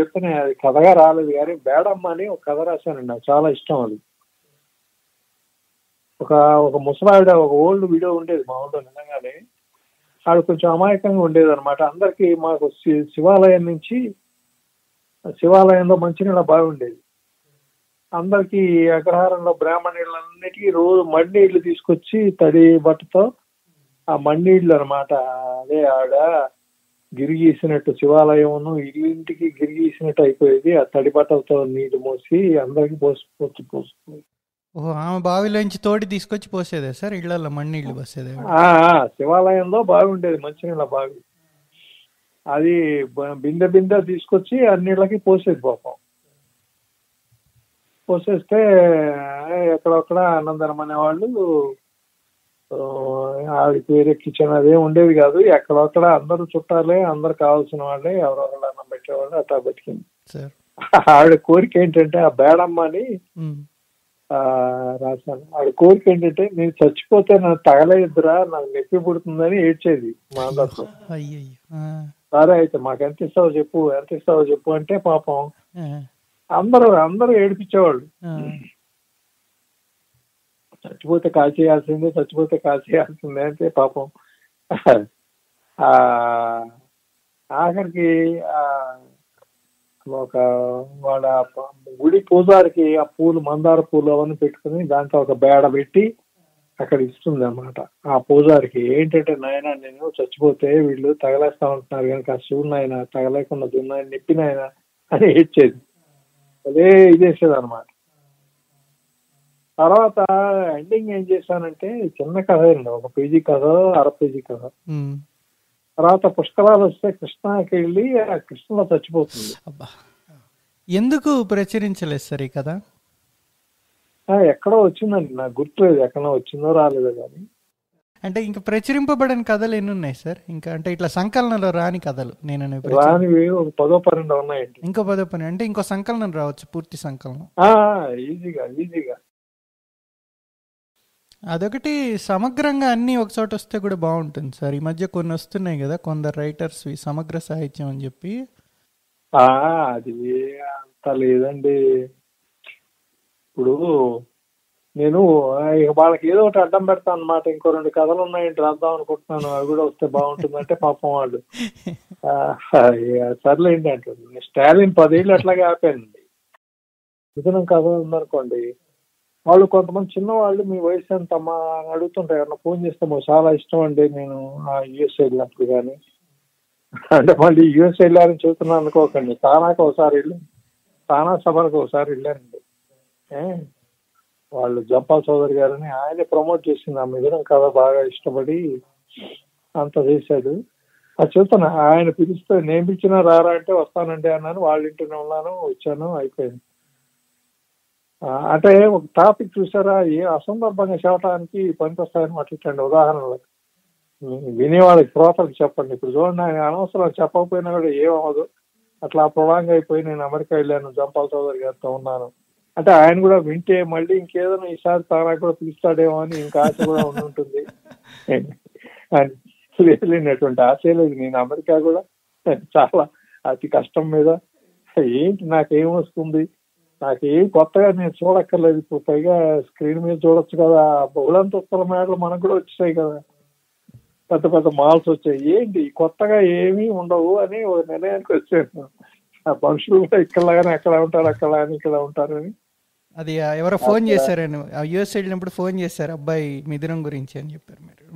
Speaker 2: చెప్తున్నా, అది కథగా రాలేదు కానీ బేడమ్మ అని ఒక కథ రాశానండి, నాకు చాలా ఇష్టం అది. ఒక ముసలావిడ, ఒక ఓల్డ్ వీడియో ఉండేది మా ఊళ్ళో నిజంగానే. ఆవిడ కొంచెం అమాయకంగా ఉండేది అనమాట. అందరికి మాకు శివాలయంలో మంచినీళ్ళ బావి ఉండేది. అందరికి అగ్రహారంలో బ్రాహ్మణులన్నిటికీ రోజు మడినీళ్లు తీసుకొచ్చి తడి బట్టతో, ఆ మడినీళ్లు అనమాట, అదే ఆవిడ గిరిగీసినట్టు, శివాలయం ఇంటికి గిరిగీసినట్టు అయిపోయేది. ఆ తడి బట్టలతో నీళ్లు మోసి అందరికి పోసి
Speaker 1: ఆమె బావిలోంచి తోటి తీసుకొచ్చి పోసేదే సార్ ఇళ్లలో మಣ್ಣీళ్లు పోసేదే.
Speaker 2: శివాలయంలో బావి ఉండేది, మంచినీళ్ళ బావి. అది బిందె తీసుకొచ్చి అన్నిళ్ళకి పోసేది. పాపం పోసేస్తే ఎక్కడొక్కడ ఆనందనం అనేవాళ్ళు. ఆవిడకి వేరే కిచెన్ అదే ఉండేది కాదు, ఎక్కడొక్కడ అందరూ చుట్టాలే, అందరు కావాల్సిన వాళ్ళే, ఎవరొకళ్ళు అన్నం పెట్టేవాళ్ళు. అట్లా బతికింది. ఆవిడ కోరిక ఏంటంటే, ఆ బేడమ్మని రాశాను. ఆవిడ కోరిక ఏంటంటే, నేను చచ్చిపోతే నాకు తగలేదురా, నాకు నొప్పి పుడుతుందని ఏడ్చేది మా అందరితో. సరే అయితే మాకు ఎంత ఇస్తావో చెప్పు అంటే పాపం అందరూ ఏడిపించేవాళ్ళు. చచ్చిపోతే కాల్చేయాల్సిందే అంటే పాపం ఆఖరికి వాళ్ళ గుడి పూజారికి ఆ పూలు, మందార పూలు అవన్నీ పెట్టుకుని దాంట్లో ఒక బేడ పెట్టి అక్కడ ఇస్తుంది అన్నమాట. ఆ పూజారికి ఏంటంటే, నాయన నేను చచ్చిపోతే వీళ్ళు తగలేస్తా ఉంటున్నారు కనుక శివుడు నాయన తగలేకుండా దున్నాయన నెప్పి నాయన అని ఏడ్చేది. అదే ఇదేసేది అనమాట. తర్వాత ఎండింగ్ ఏం చేశానంటే, చిన్న కథ అండి, 1 పేజీ కథ, 1/2 పేజీ కథ. తర్వాత పుష్కరాలు వస్తే కృష్ణకి వెళ్ళి ఆ కృష్ణలో చచ్చిపోతుంది.
Speaker 1: ఎందుకు ప్రచురించలేదు సార్ ఈ కథ?
Speaker 2: ఎక్కడో వచ్చిందండి, నాకు గుర్తులేదు, ఎక్కడో వచ్చిందో రాలేదో కానీ.
Speaker 1: అంటే ఇంకా ప్రచురింపబడిన కథలు ఎన్ని ఉన్నాయి సార్? ఇంకా అంటే ఇట్లా సంకలనంలో రాని కథలు
Speaker 2: రానివి 10-12 ఉన్నాయండి.
Speaker 1: ఇంకో 10 అంటే ఇంకో సంకలనం రావచ్చు, పూర్తి సంకలనం
Speaker 2: ఈజీగా.
Speaker 1: అదొకటి సమగ్రంగా అన్నీ ఒక చోట వస్తే కూడా బాగుంటుంది సార్. ఈ మధ్య కొన్ని వస్తున్నాయి కదా కొందరు రైటర్స్ సమగ్ర సాహిత్యం అని చెప్పి.
Speaker 2: అది అంత లేదండి. ఇప్పుడు నేను వాళ్ళకి ఏదో ఒకటి అడ్డం పెడతాను అనమాట. ఇంకో 2 కథలు ఉన్నాయంటే రాద్దాం అనుకుంటున్నాను, అవి కూడా వస్తే బాగుంటుందంటే పాపం వాళ్ళు సర్లేండి అంటుంది. స్టాలిన్ 10 ఏళ్ళు అట్లాగే ఆపానండి. మిథునం కథ ఉందనుకోండి, వాళ్ళు కొంతమంది చిన్నవాళ్ళు మీ వయసు ఎంతమ్మా అని అడుగుతుంటారు. ఏమన్నా ఫోన్ చేస్తే చాలా ఇష్టం అండి నేను యుఎస్ వెళ్ళినప్పుడు కానీ అంటే మళ్ళీ యుఎస్ వెళ్ళారని చెబుతున్నాను అనుకోకండి. తానాకి ఒకసారి వెళ్ళాను, తానా సభలకు ఒకసారి వెళ్ళానండి. వాళ్ళు జంపాల్ చౌదరి గారని ఆయనే ప్రమోట్ చేసింది ఆ మిథునం కథ, బాగా ఇష్టపడి అంత చేశాడు. అది చెబుతున్నా, ఆయన పిలిస్తే నేను పిలిచినా రారా అంటే వస్తానండి అన్నాను. వాళ్ళ ఇంటినే ఉన్నాను, వచ్చాను, అయిపోయింది. అంటే ఒక టాపిక్ చూసారా, ఏ అసందర్భంగా చెప్పడానికి పనికొస్తాయని మాట్లాడండి. ఉదాహరణలు వినేవాళ్ళకి శ్రోతలకు చెప్పండి. ఇప్పుడు చూడండి, ఆయన అనవసరం చెప్పకపోయినా కూడా ఏమవ్వదు. అట్లా ప్రొలాంగ్ అయిపోయి నేను అమెరికా వెళ్ళాను, జంపాల్ చౌదరి గారితో ఉన్నాను అంటే ఆయన కూడా వింటే మళ్ళీ ఇంకేదైనా ఈసారి తానా కూడా పిలుస్తాడేమో అని ఇంకా ఆశ కూడా ఉంటుంది. వెళ్ళినటువంటి ఆశ లేదు. నేను అమెరికా కూడా చాలా అతి కష్టం మీద ఏంటి నాకేం వస్తుంది, నాకేం కొత్తగా నేను చూడక్కర్లేదు. ఇప్పుడు పైగా స్క్రీన్ మీద చూడొచ్చు కదా, బహుళంతస్తుల మేడలు మనకు కూడా వచ్చాయి కదా, పెద్ద పెద్ద మాల్స్ వచ్చాయి, ఏంటి కొత్తగా ఏమీ ఉండవు అని ఒక నిర్ణయానికి వచ్చాను. ఆ మనుషులు కూడా ఇక్కడలాగానే అక్కడ ఉంటారు, అక్కడ అని ఇక్కడ ఉంటారు అని.
Speaker 1: అది ఎవరో ఫోన్ చేశారని యుఎస్ వెళ్ళినప్పుడు ఫోన్ చేశారు, అబ్బాయి మిథునం గురించి అని చెప్పారు మీరు.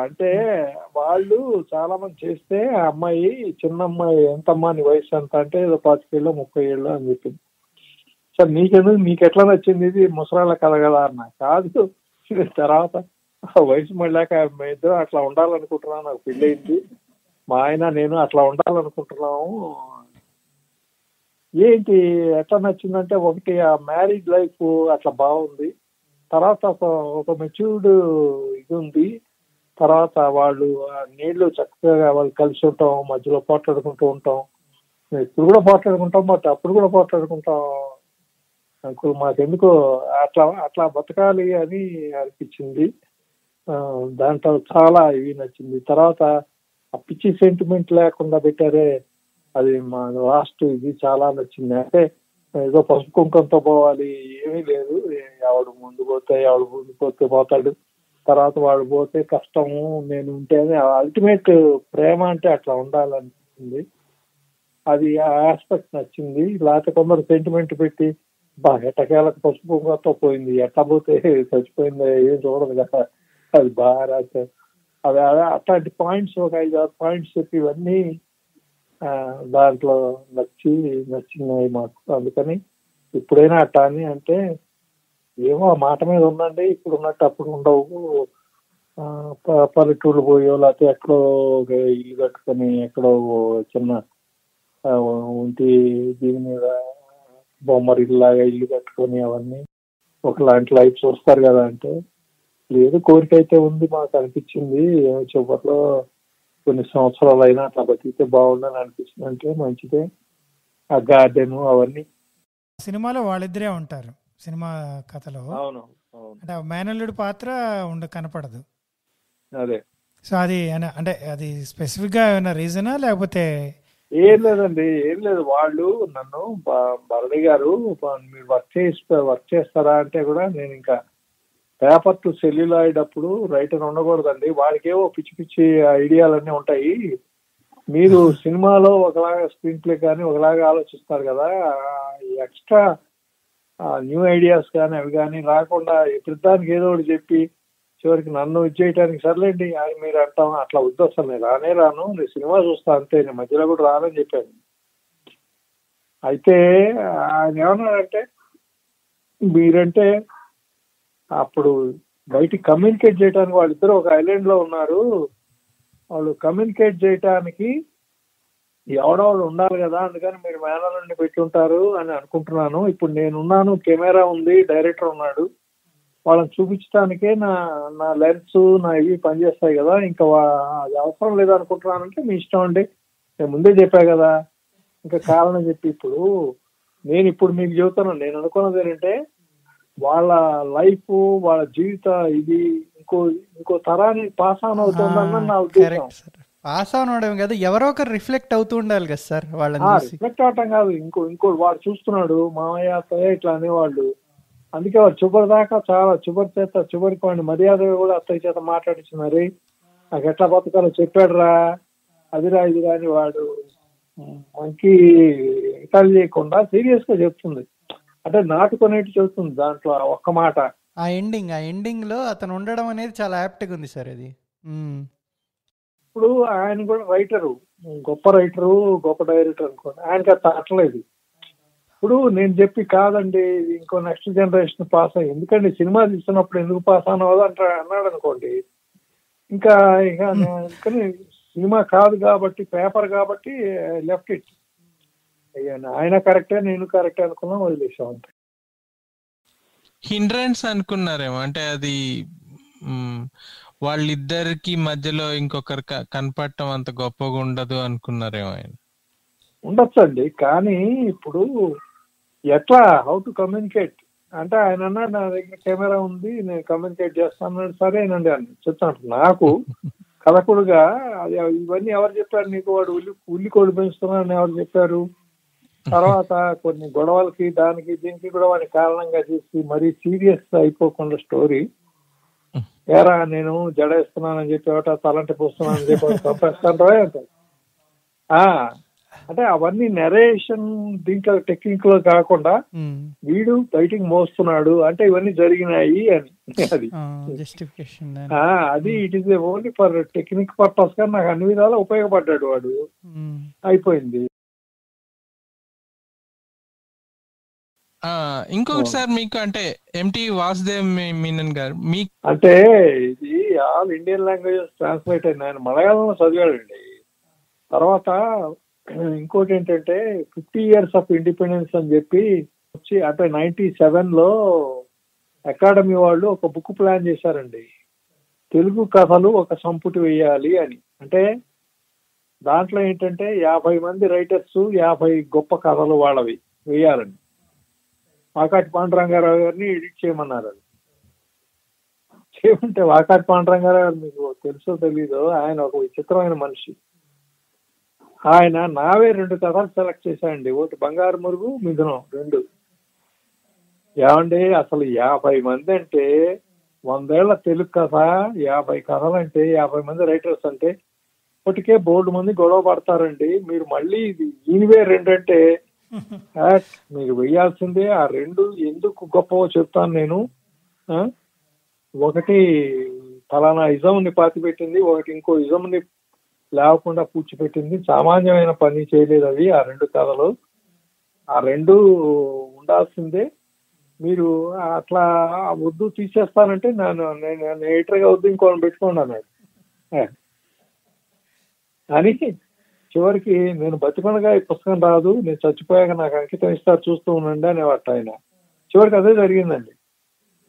Speaker 2: అంటే వాళ్ళు చాలా మంది చేస్తే ఆ అమ్మాయి, చిన్న అమ్మాయి, ఎంతమ్మా నీ వయసు ఎంత అంటే ఏదో 25 ఏళ్ళు 30 ఏళ్ళు అని చెప్పింది. సార్ నీకు ఎట్లా నచ్చింది, ఇది ముసలాళ్ళ కథ కదా అన్న. కాదు, తర్వాత వయసు మళ్ళాక ఇద్దరు అట్లా ఉండాలనుకుంటున్నాను, నాకు పెళ్ళయింది, మా ఆయన నేను అట్లా ఉండాలనుకుంటున్నాము. ఏంటి ఎట్లా నచ్చిందంటే, ఒకటి ఆ మ్యారేజ్ లైఫ్ అట్లా బాగుంది, తర్వాత ఒక మెచ్యూర్డ్ ఇది ఉంది, తర్వాత వాళ్ళు నీళ్లు చక్కగా వాళ్ళు కలిసి ఉంటాం, మధ్యలో పోట్లాడుకుంటూ ఉంటాం, ఇప్పుడు కూడా పోట్లాడుకుంటాం, బట్ అప్పుడు కూడా పోట్లాడుకుంటాం అంకుల్, మాకెందుకో అట్లా అట్లా బతకాలి అని అనిపించింది. దాంట్లో చాలా ఇవి నచ్చింది. తర్వాత ఆ పిచ్చి సెంటిమెంట్ లేకుండా పెట్టారే, అది మా లాస్ట్ ఇది చాలా నచ్చింది. అంటే ఏదో పసుపు కుంకంతో పోవాలి, ఏమీ లేదు, ఎవడు ముందు పోతే ఎవడు ముందు పోతే పోతాడు, తర్వాత వాడు పోతే కష్టము, నేను ఉంటేనే అల్టిమేట్ ప్రేమ అంటే అట్లా ఉండాలనిపించింది. అది ఆ ఆస్పెక్ట్ నచ్చింది. లేకపోతే కొందరు సెంటిమెంట్ పెట్టి ఎట్టకేలకు పసుపు కుంకంతో పోయింది, ఎట్లా పోతే చచ్చిపోయిందో ఏం చూడదు కదా, అది బాగా రాశారు. అవి అట్లాంటి పాయింట్స్ ఒక 5-6 పాయింట్స్ చెప్పి ఇవన్నీ దాంట్లో నచ్చినాయి మాకు. అందుకని ఇప్పుడైనా అట్టా అని అంటే ఏమో ఆ మాట మీద ఉందండి, ఇప్పుడు ఉన్నట్టు అప్పుడు ఉండవు. పల్లెటూళ్ళు పోయో లేకపోతే ఎక్కడో ఇల్లు కట్టుకొని ఎక్కడో చిన్న ఉంటి దీని మీద బొమ్మరిల్లాగా ఇల్లు కట్టుకొని అవన్నీ ఒకలాంటి లైఫ్ చూస్తారు కదా అంటే, లేదు కోరిక అయితే ఉంది, మాకు అనిపించింది చివరిలో కొన్ని సంవత్సరాలు అయినా అట్లా బతికితే బాగుండని అనిపిస్తుంది. అంటే మంచిదే, ఆ గార్డెన్ అవన్నీ.
Speaker 3: సినిమాలో వాళ్ళిద్దరే ఉంటారు సినిమా కథలో.
Speaker 2: అవును,
Speaker 3: అంటే మేనల్లుడి పాత్ర కనపడదు.
Speaker 2: అదే.
Speaker 3: సో అది అంటే అది స్పెసిఫిక్ గా ఏమైనా రీజనా లేకపోతే?
Speaker 2: ఏం లేదండి, ఏం లేదు. వాళ్ళు నన్ను భరణి గారు మీరు వర్క్ చేస్తారా అంటే కూడా నేను ఇంకా పేపర్ టు సెల్యులాయిడ్ అప్పుడు రైటర్ ఉండకూడదండి, వాడికేవో పిచ్చి పిచ్చి ఐడియాలన్నీ ఉంటాయి, మీరు సినిమాలో ఒకలాగా స్క్రీన్ ప్లే కానీ ఒకలాగా ఆలోచిస్తారు కదా, ఎక్స్ట్రా న్యూ ఐడియాస్ కానీ అవి కానీ రాకుండా ప్రతిదానికి ఏదో ఒకటి చెప్పి చివరికి నన్ను ఇచ్చేయటానికి సర్లేండి అని మీరు అంటాం. అట్లా వద్దు, అసలు నేను రాను, నేను సినిమా చూస్తా అంతే, నేను మధ్యలో కూడా రానని చెప్పాను. అయితే ఆయన ఏమన్నాడంటే, మీరంటే అప్పుడు బయటికి కమ్యూనికేట్ చేయడానికి వాళ్ళిద్దరు ఒక ఐలాండ్ లో ఉన్నారు, వాళ్ళు కమ్యూనికేట్ చేయటానికి ఎవడవాడు ఉండాలి కదా, అందుకని మీరు మేనల్ని పెట్టి ఉంటారు అని అనుకుంటున్నాను. ఇప్పుడు నేనున్నాను, కెమెరా ఉంది, డైరెక్టర్ ఉన్నాడు, వాళ్ళని చూపించడానికే నా లెన్స్ నా ఇవి పనిచేస్తాయి కదా, ఇంకా అది అవసరం లేదనుకుంటున్నానంటే మీ ఇష్టం అండి, నేను ముందే చెప్పా కదా, ఇంకా కారణం చెప్పి ఇప్పుడు నేను మీకు చెబుతాను. నేను అనుకున్నది ఏంటంటే, వాళ్ళ లైఫ్, వాళ్ళ జీవిత ఇది ఇంకో తరానికి పాస్ ఆన్ అవుతుందన్న నా ఉద్దేశం.
Speaker 1: పాస్ ఆన్ అవడం కదా, ఎవరో ఒకరు రిఫ్లెక్ట్ అవుతూ ఉండాలి కదా సార్ వాళ్ళని చూసి.
Speaker 2: రిఫ్లెక్ట్ అవటం కాదు, ఇంకో వాడు చూస్తున్నాడు మామయ్య అత్తయ్య ఇట్లా అనేవాళ్ళు. అందుకే వాడు చివరి దాకా చాలా చివరికి వాడిని మర్యాద కూడా అత్తయ్య చేత మాట్లాడించినారు. నాకు ఎట్లా బతకాలో చెప్పాడు రా, అదిరా ఇదిరా అని వాడు మనకి ఇటాలు చేయకుండా సీరియస్ గా చెప్తుంది. అంటే నాటుకునేట్టు చెప్తుంది దాంట్లో ఒక్క మాట.
Speaker 1: ఆ ఎండింగ్ లో అతను ఉండడం అనేది చాలా యాప్ట్గా ఉంది సార్ అది.
Speaker 2: ఇప్పుడు ఆయన కూడా రైటరు, గొప్ప రైటరు, గొప్ప డైరెక్టర్ అనుకోండి, ఆయనకి అది తట్టలేదు. ఇప్పుడు నేను చెప్పి కాదండి ఇది ఇంకో నెక్స్ట్ జనరేషన్ పాస్ అయ్యి, ఎందుకంటే సినిమా తీస్తున్నప్పుడు ఎందుకు పాస్ అవ్వదు అన్నాడు అనుకోండి, ఇంకా సినిమా కాదు కాబట్టి పేపర్ కాబట్టి లెఫ్ట్ ఇట్. ఆయన కరెక్టే నేను కరెక్టే అనుకున్నా, వదిలేసాం అంతే.
Speaker 4: హిండ్రెన్స్ అనుకున్నారేమో, అంటే అది వాళ్ళిద్దరికి మధ్యలో ఇంకొకరు కనపడటం అంత గొప్పగా ఉండదు అనుకున్నారేమో ఆయన.
Speaker 2: ఉండొచ్చండి, కానీ ఇప్పుడు ఎట్లా హౌ టు కమ్యూనికేట్ అంటే ఆయన అన్నాడు నా దగ్గర కెమెరా ఉంది నేను కమ్యూనికేట్ చేస్తాను. సరేనండి అని చెప్తాను. నాకు కథకుడుగా ఇవన్నీ ఎవరు చెప్పారు నీకు, వాడు ఉల్లి కోడి పెంచుతున్నాడని ఎవరు చెప్పారు? తర్వాత కొన్ని గొడవలకి దానికి దీనికి కూడా వాడిని కారణంగా చేసి మరీ సీరియస్ అయిపోకుండా స్టోరీ ఏరా నేను జడేస్తున్నానని చెప్పి ఒకట తలంటి పోస్తున్నానని చెప్పి పంపేస్తాను అంటారు. అంటే అవన్నీ నెరేషన్ దీంట్లో టెక్నిక్ లో కాకుండా వీడు బయటికి మోస్తున్నాడు అంటే ఇవన్నీ జరిగినాయి అని, అది
Speaker 1: జస్టిఫికేషన్.
Speaker 2: అది it is only for technique purpose గా నాకు అన్ని విధాలా ఉపయోగపడ్డాడు వాడు. అయిపోయింది.
Speaker 4: ఇంకొకటి సార్ మీకు అంటే ఎంటీ వాసుదేవ్ మీనన్ గారు మీకు
Speaker 2: అంటే ఇది ఆల్ ఇండియన్ లాంగ్వేజెస్ ట్రాన్స్లేట్ అయింది. ఆయన మలయాళంలో చదివాడండి. తర్వాత ఇంకోటి ఏంటంటే 50 years ఆఫ్ ఇండిపెండెన్స్ అని చెప్పి వచ్చి అంటే 97లో అకాడమీ వాళ్ళు ఒక బుక్ ప్లాన్ చేశారండి, తెలుగు కథలు ఒక సంపుటి వేయాలి అని. అంటే దాంట్లో ఏంటంటే 50 మంది రైటర్స్ 50 గొప్ప కథలు వాళ్ళవి వేయాలండి. వాకాటి పాండురంగారావు గారిని ఎడిట్ చేయమన్నారు. అది చేయమంటే వాకాటి పాండురంగారావు గారు మీకు తెలుసో తెలీదో ఆయన ఒక విచిత్రమైన మనిషి. ఆయన నావే 2 కథలు సెలెక్ట్ చేశాయండి. ఒకటి బంగారు మురుగు, మిథునం 2. ఏమండి అసలు 50 మంది అంటే 100 ఏళ్ల తెలుగు కథ, 50 కథలు అంటే 50 మంది రైటర్స్ అంటే ఇప్పటికే బోర్డు మంది గొడవ పడతారండి. మీరు మళ్ళీ ఈయనవే 2 అంటే మీకు వెయ్యాల్సిందే. ఆ 2 ఎందుకు గొప్పవో చెప్తాను నేను. ఒకటి ఫలానా ఇజంని పాతిపెట్టింది, ఒకటి ఇంకో ఇజంని లేకుండా పూడ్చిపెట్టింది. సామాన్యమైన పని చేయలేదు అవి ఆ 2 కథలు. ఆ 2 ఉండాల్సిందే. మీరు అట్లా వద్దు తీసేస్తానంటే నేను ఎడిటర్గా వద్దు ఇంకోని పెట్టుకోండి అన్నాడు. అని చివరికి నేను బతికొనగా ఈ పుస్తకం రాదు, నేను చచ్చిపోయాక నాకు అంకితం ఇస్తారు చూస్తూ ఉండండి అనేవాట ఆయన. చివరికి అదే జరిగిందండి.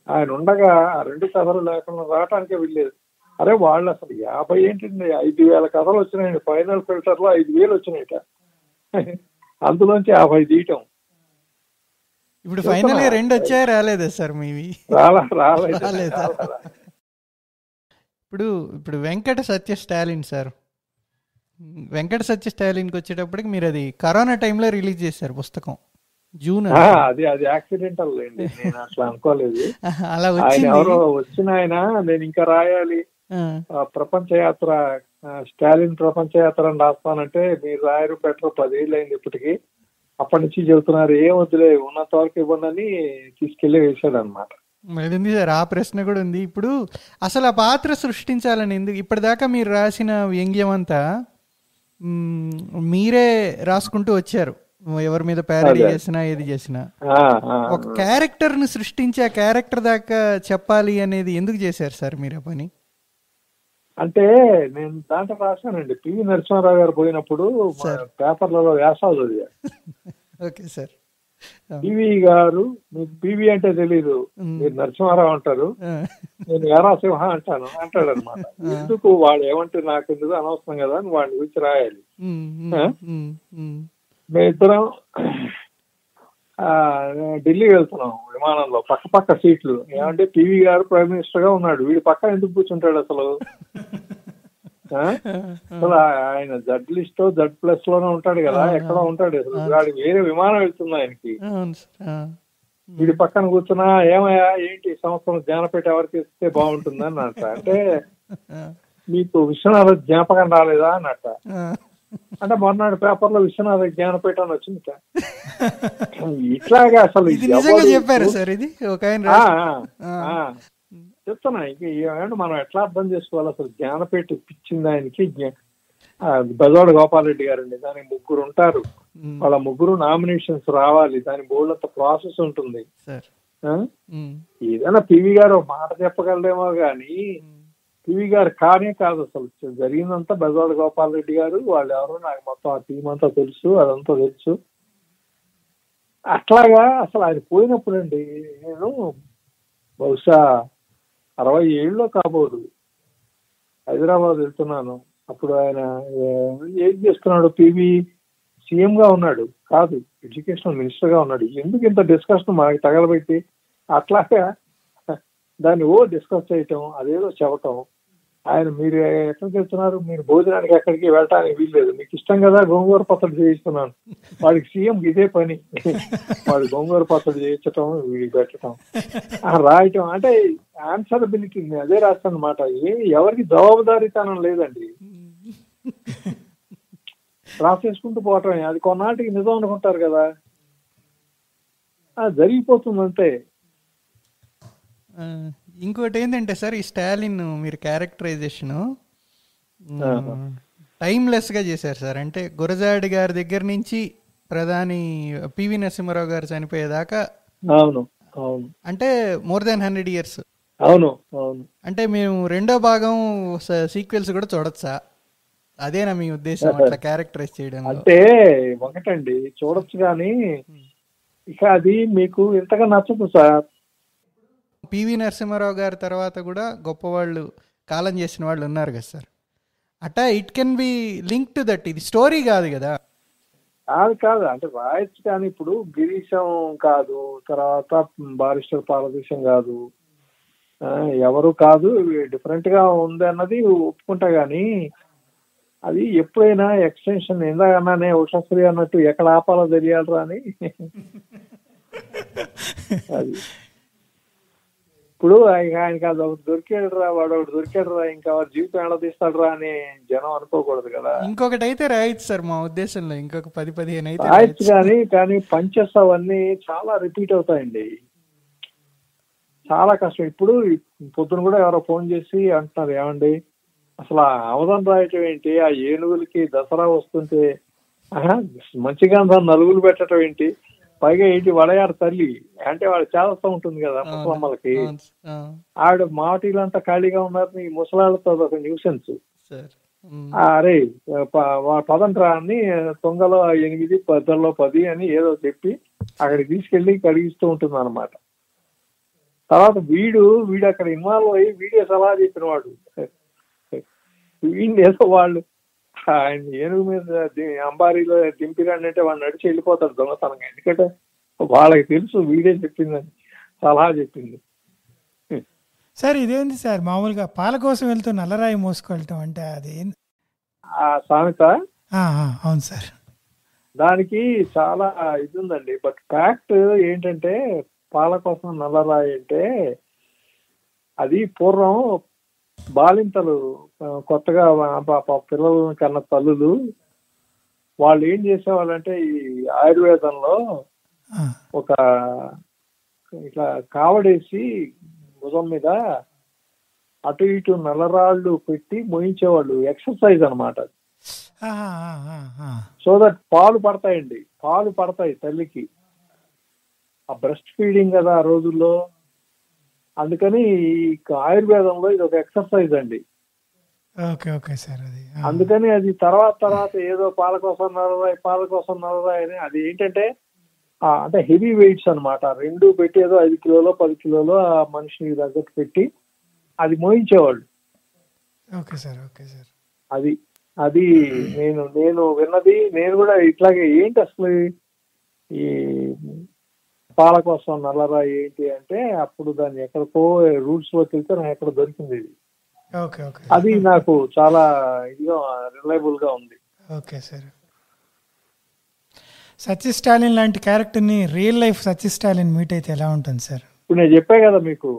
Speaker 2: ఆయన ఉండగా ఆ 2 కథలు లేకుండా రావటానికే వెళ్ళలేదు. అరే వాళ్ళు అసలు 50 ఏంటండి 5,000 కథలు వచ్చినాయండి. ఫైనల్ ఫిల్టర్ లో 5,000 వచ్చినాయిట. అందులోంచి 50 తీయటం.
Speaker 1: ఇప్పుడు ఫైనల్ 2 వచ్చాయా రాలేదా సార్ మీవి?
Speaker 2: రాలేదా?
Speaker 1: ఇప్పుడు వెంకట సత్య స్టాలిన్ సార్, వెంకట సత్య స్టాలిన్కి వచ్చేటప్పటికి మీరు అది కరోనా టైంలో రిలీజ్ చేశారు పుస్తకం, జూన్.
Speaker 2: అది యాక్సిడెంటల్ అండి, నేను అట్లా అనుకోలేదు.
Speaker 1: అలా
Speaker 2: ఎవరో వచ్చిన ఆయన నేను ఇంకా రాయాలి ప్రపంచ యాత్ర, స్టాలిన్ ప్రపంచ యాత్ర అని రాస్తానంటే మీరు రాయరు బెటర్ 10 ఏళ్ళు అయింది ఇప్పటికి. అప్పటి నుంచి చెబుతున్నారు ఏం వద్దులే ఉన్నంత వరకు ఇవ్వండి అని తీసుకెళ్లి వేసాడు అనమాట.
Speaker 1: మరి ఉంది సార్ ఆ ప్రశ్న కూడా ఉంది. ఇప్పుడు అసలు ఆ పాత్ర సృష్టించాలని ఎందుకు? ఇప్పటిదాకా మీరు రాసిన వ్యంగ్యం అంతా మీరే రాసుకుంటూ వచ్చారు, ఎవరి మీద ప్యారడీ చేసినా ఏది చేసినా. ఒక క్యారెక్టర్ ని సృష్టించి ఆ క్యారెక్టర్ దాకా చెప్పాలి అనేది ఎందుకు చేశారు సార్ మీరు ఆ పని?
Speaker 2: అంటే నేను దాంట్లో రాశానండి, పివి నరసింహారావు గారు పోయినప్పుడు పేపర్లలో వ్యాసాలు చదివారు.
Speaker 1: Okay sir.
Speaker 2: పివి గారు, మీకు పివి అంటే తెలీదు, మీరు నరసింహారావు అంటారు, నేను వీరసింహ అంటాడు అనమాట. ఎందుకు వాడు ఏమంటే నాకు ఎందుకు అనవసరం కదా అని వాడి గురించి రాయాలి. మేమిద్దరం ఢిల్లీ వెళ్తున్నాం విమానంలో, పక్క పక్క సీట్లు. ఏమంటే పివి గారు ప్రైమ్ మినిస్టర్ గా ఉన్నాడు, వీడి పక్క ఎందుకు కూర్చుంటాడు అసలు? అసలు ఆయన జడ్ లిస్ట్ జడ్ ప్లస్ లోనే ఉంటాడు కదా, ఎక్కడో ఉంటాడు అసలు. వాడికి వేరే విమానం వెళ్తుంది ఆయనకి, వీడి పక్కన కూర్చున్నా ఏమయ్యా ఏంటి సంవత్సరం జ్ఞానపీఠ ఎవరికి ఇస్తే బాగుంటుంది అన్నట్ట. అంటే మీకు విశ్వనాథ జ్ఞాపకం రాలేదా అన్నట్ట. అంటే మొన్నటి పేపర్ లో విశ్వనాథ జ్ఞానపీఠ అని వచ్చింది. ఇట్లాగా అసలు
Speaker 1: చెప్పారు సార్ ఇది
Speaker 2: చెప్తున్నా. ఇంక ఏమంటే మనం ఎట్లా అర్థం చేసుకోవాలి అసలు? జ్ఞానపీఠ ఇప్పించింది ఆయనకి బెజవాడ గోపాలరెడ్డి గారండి. దానికి 3 ఉంటారు, వాళ్ళ 3 నామినేషన్స్ రావాలి, దాని బోర్డు అంత ప్రాసెస్ ఉంటుంది. ఏదైనా పివి గారు మాట చెప్పగలరేమో గాని పివి గారు కానే కాదు అసలు. జరిగిందంతా బెజవాడ గోపాలరెడ్డి గారు, వాళ్ళు ఎవరో నాకు మొత్తం ఆ టీం అంతా తెలుసు, అదంతా తెలుసు. అట్లాగా అసలు ఆయన పోయినప్పుడు అండి, నేను బహుశా 60 ఏళ్ళలో కాబోదు హైదరాబాద్ వెళ్తున్నాను. అప్పుడు ఆయన ఏం చేస్తున్నాడు? పివి సీఎం గా ఉన్నాడు కాదు, ఎడ్యుకేషనల్ మినిస్టర్ గా ఉన్నాడు. ఎందుకు ఇంత డిస్కషన్ మనకి తగలబెట్టి అట్లాగా దాన్ని డిస్కస్ చేయటం, అదేదో చెప్పటం. ఆయన మీరు ఎక్కడికి వెళ్తున్నారు, మీరు భోజనానికి ఎక్కడికి వెళ్ళటానికి వీల్లేదు, మీకు ఇష్టం కదా గోంగూర పచ్చడి చేయిస్తున్నాను. వాడికి సీఎం ఇదే పని, వాడు గోంగూర పచ్చడి చేయించటం, వీడికి పెట్టడం, రాయటం. అంటే ఆన్సరబిలిటీ అదే రాస్తాను అనమాట. ఎవరికి జవాబుదారీతనం లేదండి, రాసేసుకుంటూ పోవటం. అది కొన్నాటికి నిజం అనుకుంటారు కదా, జరిగిపోతుంది అంతే.
Speaker 1: ఇంకోటి ఏంటంటే సార్, ఈ స్టాలిన్ మీరు క్యారెక్టరైజేషన్ టైమ్లెస్ గా చేశారు సార్. అంటే గురజాడి గారి దగ్గర నుంచి ప్రధాని పివి నరసింహారావు గారు చనిపోయేదాకా,
Speaker 2: అవును అవును,
Speaker 1: అంటే మోర్ దాన్ 100 years.
Speaker 2: అవును అవును.
Speaker 1: అంటే మేము 2వ భాగం సీక్వెల్స్ కూడా చూడొచ్చా? అదేనా మీ ఉద్దేశం అట్లా క్యారెక్టరైజ్ చేయడం?
Speaker 2: అంటే ఒకటండి చూడొచ్చు, కానీ ఇక అది మీకు ఇంతగా నచ్చదు సార్.
Speaker 1: పివి నరసింహారావు గారి తర్వాత కూడా గొప్పవాళ్ళు కాలం చేసిన వాళ్ళు ఉన్నారు కదా సార్. అట్టా it can be link to that. ఇది స్టోరీ కాదు కదా.
Speaker 2: కాదు అంటే రాయొచ్చు, కానీ ఇప్పుడు గిరీశం కాదు, తర్వాత బారిస్టర్ పారదేశం కాదు, ఎవరు కాదు, డిఫరెంట్ గా ఉంది అన్నది ఒప్పుకుంటా. గానీ అది ఎప్పుడైనా ఎక్స్టెన్షన్ ఎందాకన్నానే ఉషశ్రీ అన్నట్టు ఎక్కడ ఆపాలో తెలియాలరా అని. అది ఇప్పుడు ఆయనకి అది ఒకటి దొరికాడురా, వాడు ఒకటి దొరికాడురా, ఇంకా వాడు జీవితం ఎలా తీస్తాడురా అని జనం అనుకోకూడదు కదా.
Speaker 1: ఇంకొకటి అయితే రాయొచ్చు సార్ మా ఉద్దేశంలో, ఇంకొక 10-15 అయితే
Speaker 2: రాయొచ్చు. కానీ పంచెస్ అవన్నీ చాలా రిపీట్ అవుతాయండి, చాలా కష్టం. ఇప్పుడు పొద్దున కూడా ఎవరో ఫోన్ చేసి అంటున్నారు, ఏమండి అసలు అవధం రాయటం ఏంటి, ఆ ఏనుగులకి దసరా వస్తుంటే మంచిగా నలుగులు పెట్టడం ఏంటి, పైగా ఏంటి వడయారు తల్లి అంటే వాడు చేస్తూ ఉంటుంది కదా ముసలమ్మలకి, ఆవిడ మాటీలంతా ఖాళీగా ఉన్నారు, ఈ ముసలాళ్ళతో ఒక న్యూసెన్స్. అరే పదంట్రా అని తొంగలో 8, పద్దల్లో 10 అని ఏదో చెప్పి అక్కడికి తీసుకెళ్లి కడిగిస్తూ ఉంటుంది అనమాట. తర్వాత వీడు అక్కడ ఇన్వాల్వ్ అయ్యి వీడియో సలహా చెప్పిన వాడు, వీడిని ఏదో వాళ్ళు ఆయన ఏనుగు మీద అంబారీలో దింపిరండి అంటే వాడు నడిచి వెళ్ళిపోతాడు దొంగతనంగా. ఎందుకంటే వాళ్ళకి తెలుసు వీడే చెప్పిందని, సలహా చెప్పింది.
Speaker 3: సార్ ఇదేంటి సార్, మామూలుగా పాల కోసం వెళ్తూ నల్లరాయి మోసుకెళ్ళటం అంటే అది
Speaker 2: ఆ సామెత?
Speaker 3: అవును సార్,
Speaker 2: దానికి చాలా ఇది ఉందండి. బట్ ఫ్యాక్ట్ ఏంటంటే పాల కోసం నల్లరాయి అంటే అది పూర్వం బాలింతలు కొత్తగా పిల్లలు కన్న తల్లులు వాళ్ళు ఏం చేసేవాళ్ళంటే ఈ ఆయుర్వేదంలో ఒక ఇట్లా కావడేసి భుజం మీద అటు ఇటు నల్లరాళ్ళు పెట్టి మోయించేవాళ్ళు. ఎక్సర్సైజ్ అనమాట. సో దట్ పాలు పడతాయి తల్లికి. ఆ బ్రెస్ట్ ఫీడింగ్ కదా ఆ రోజుల్లో, అందుకని ఆయుర్వేదంలో ఇది ఒక ఎక్సర్సైజ్ అండి. అందుకని అది తర్వాత ఏదో పాల కోసం నల్లరాయి అని, అది ఏంటంటే అంటే హెవీ వెయిట్స్ అనమాట. 2 పెట్టి ఏదో 5 కిలోలో 10 కిలోలో ఆ మనిషిని తగ్గట్టు పెట్టి అది మోయించేవాళ్ళు. అది నేను విన్నది. నేను కూడా ఇట్లాగే ఏంటి అసలు ఈ పాల కోసం నల్లరాయి ఏంటి అంటే అప్పుడు దాన్ని ఎక్కడికో రూట్స్ లోకి వెళ్తే నాకు ఎక్కడ దొరికింది ఇది.
Speaker 3: ఓకే ఓకే
Speaker 2: అది నాకు చాలా ఇదిగా రిలయబుల్ గా ఉంది.
Speaker 3: Okay sir. సత్య స్టాలిన్ లాంటి క్యారెక్టర్ని రియల్ లైఫ్ సత్య స్టాలిన్ మీట్ అయితే ఎలా ఉంటుంది సార్?
Speaker 2: ఇప్పుడు నేను చెప్పా కదా మీకు,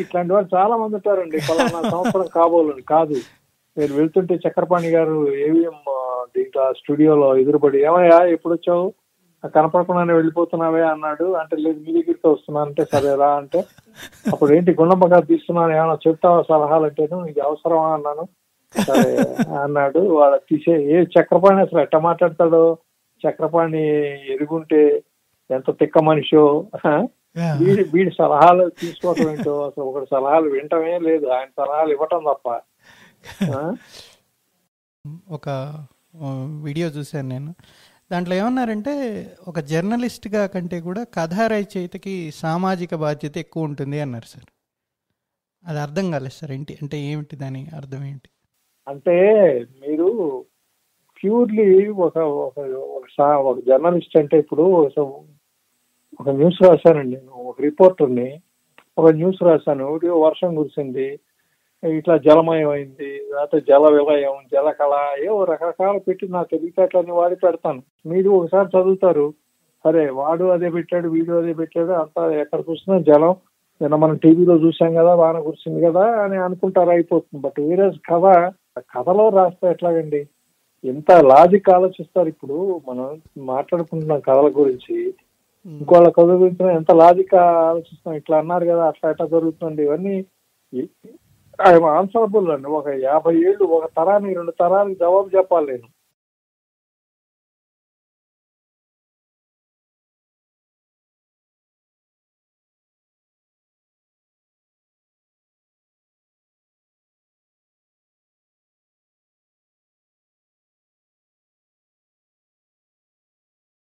Speaker 2: ఇట్లాంటి వాళ్ళు చాలా మంది ఉంటారండి. పలానా సంవత్సరం కాబోలని కాదు, మీరు వెళ్తుంటే చక్రపాణి గారు ఏవిఎం దీంట్లో స్టూడియోలో ఎదురుపడి, ఏమయ్యా ఎప్పుడు వచ్చావు, కనపడకుండానే వెళ్ళిపోతున్నావే అన్నాడు. అంటే లేదు మీ దగ్గరికి వస్తున్నానంటే సరే రా అంటే, అప్పుడు ఏంటి గుండమ్మ గారు తీస్తున్నాను ఏమన్నా చెప్తావా సలహాలు అంటేను, ఇది అవసరమా అన్నాను. సరే అన్నాడు. వాళ్ళ తీసే చక్రపాణి అసలు ఎట్ట మాట్లాడతాడో, చక్రపాణి ఎరుగుంటే ఎంత తిక్క మనిషో, వీడి సలహాలు తీసుకోవటం ఏంటో, అసలు ఒకటి సలహాలు వినటమే లేదు, ఆయన సలహాలు ఇవ్వటం తప్ప.
Speaker 1: ఒక వీడియో చూశాను నేను, దాంట్లో ఏమన్నారంటే ఒక జర్నలిస్ట్గా కంటే కూడా కథా రచయితకి సామాజిక బాధ్యత ఎక్కువ ఉంటుంది అన్నారు సార్. అది అర్థం కాలేదు సార్, ఏంటి అంటే ఏమిటి దాని అర్థం ఏంటి?
Speaker 2: అంటే మీరు ప్యూర్లీ ఒక జర్నలిస్ట్ అంటే, ఇప్పుడు ఒక న్యూస్ రాశానండి నేను, ఒక రిపోర్టర్ని, ఒక న్యూస్ రాశాను, వర్షం కురిసింది, ఇట్లా జలమయం అయింది, లేకపోతే జల విలయం, జలకళ, ఏవో రకరకాలు పెట్టి నా తెలివితేటలన్నీ వాడి పెడతాను. మీరు ఒకసారి చదువుతారు, సరే వాడు అదే పెట్టాడు వీడు అదే పెట్టాడు, అంతా ఎక్కడ చూసినా జలం, నిన్న మనం టీవీలో చూసాం కదా వాన కురిసింది కదా అని అనుకుంటారు, అయిపోతుంది. బట్ వేరే కథలో రాస్తే ఎట్లాగండి, ఎంత లాజిక్ ఆలోచిస్తారు. ఇప్పుడు మనం మాట్లాడుకుంటున్నాం కథల గురించి, ఇంకోళ్ళ కథ గురించి ఎంత లాజిక్ ఆలోచిస్తాం. ఇట్లా అన్నారు కదా, అట్లా ఎట్లా జరుగుతుంది, ఇవన్నీ ఆన్సరబుల్ అండి. ఒక 50 ఏళ్ళు, ఒక తరానికి 2 తరాలకు జవాబు చెప్పాలి నేను.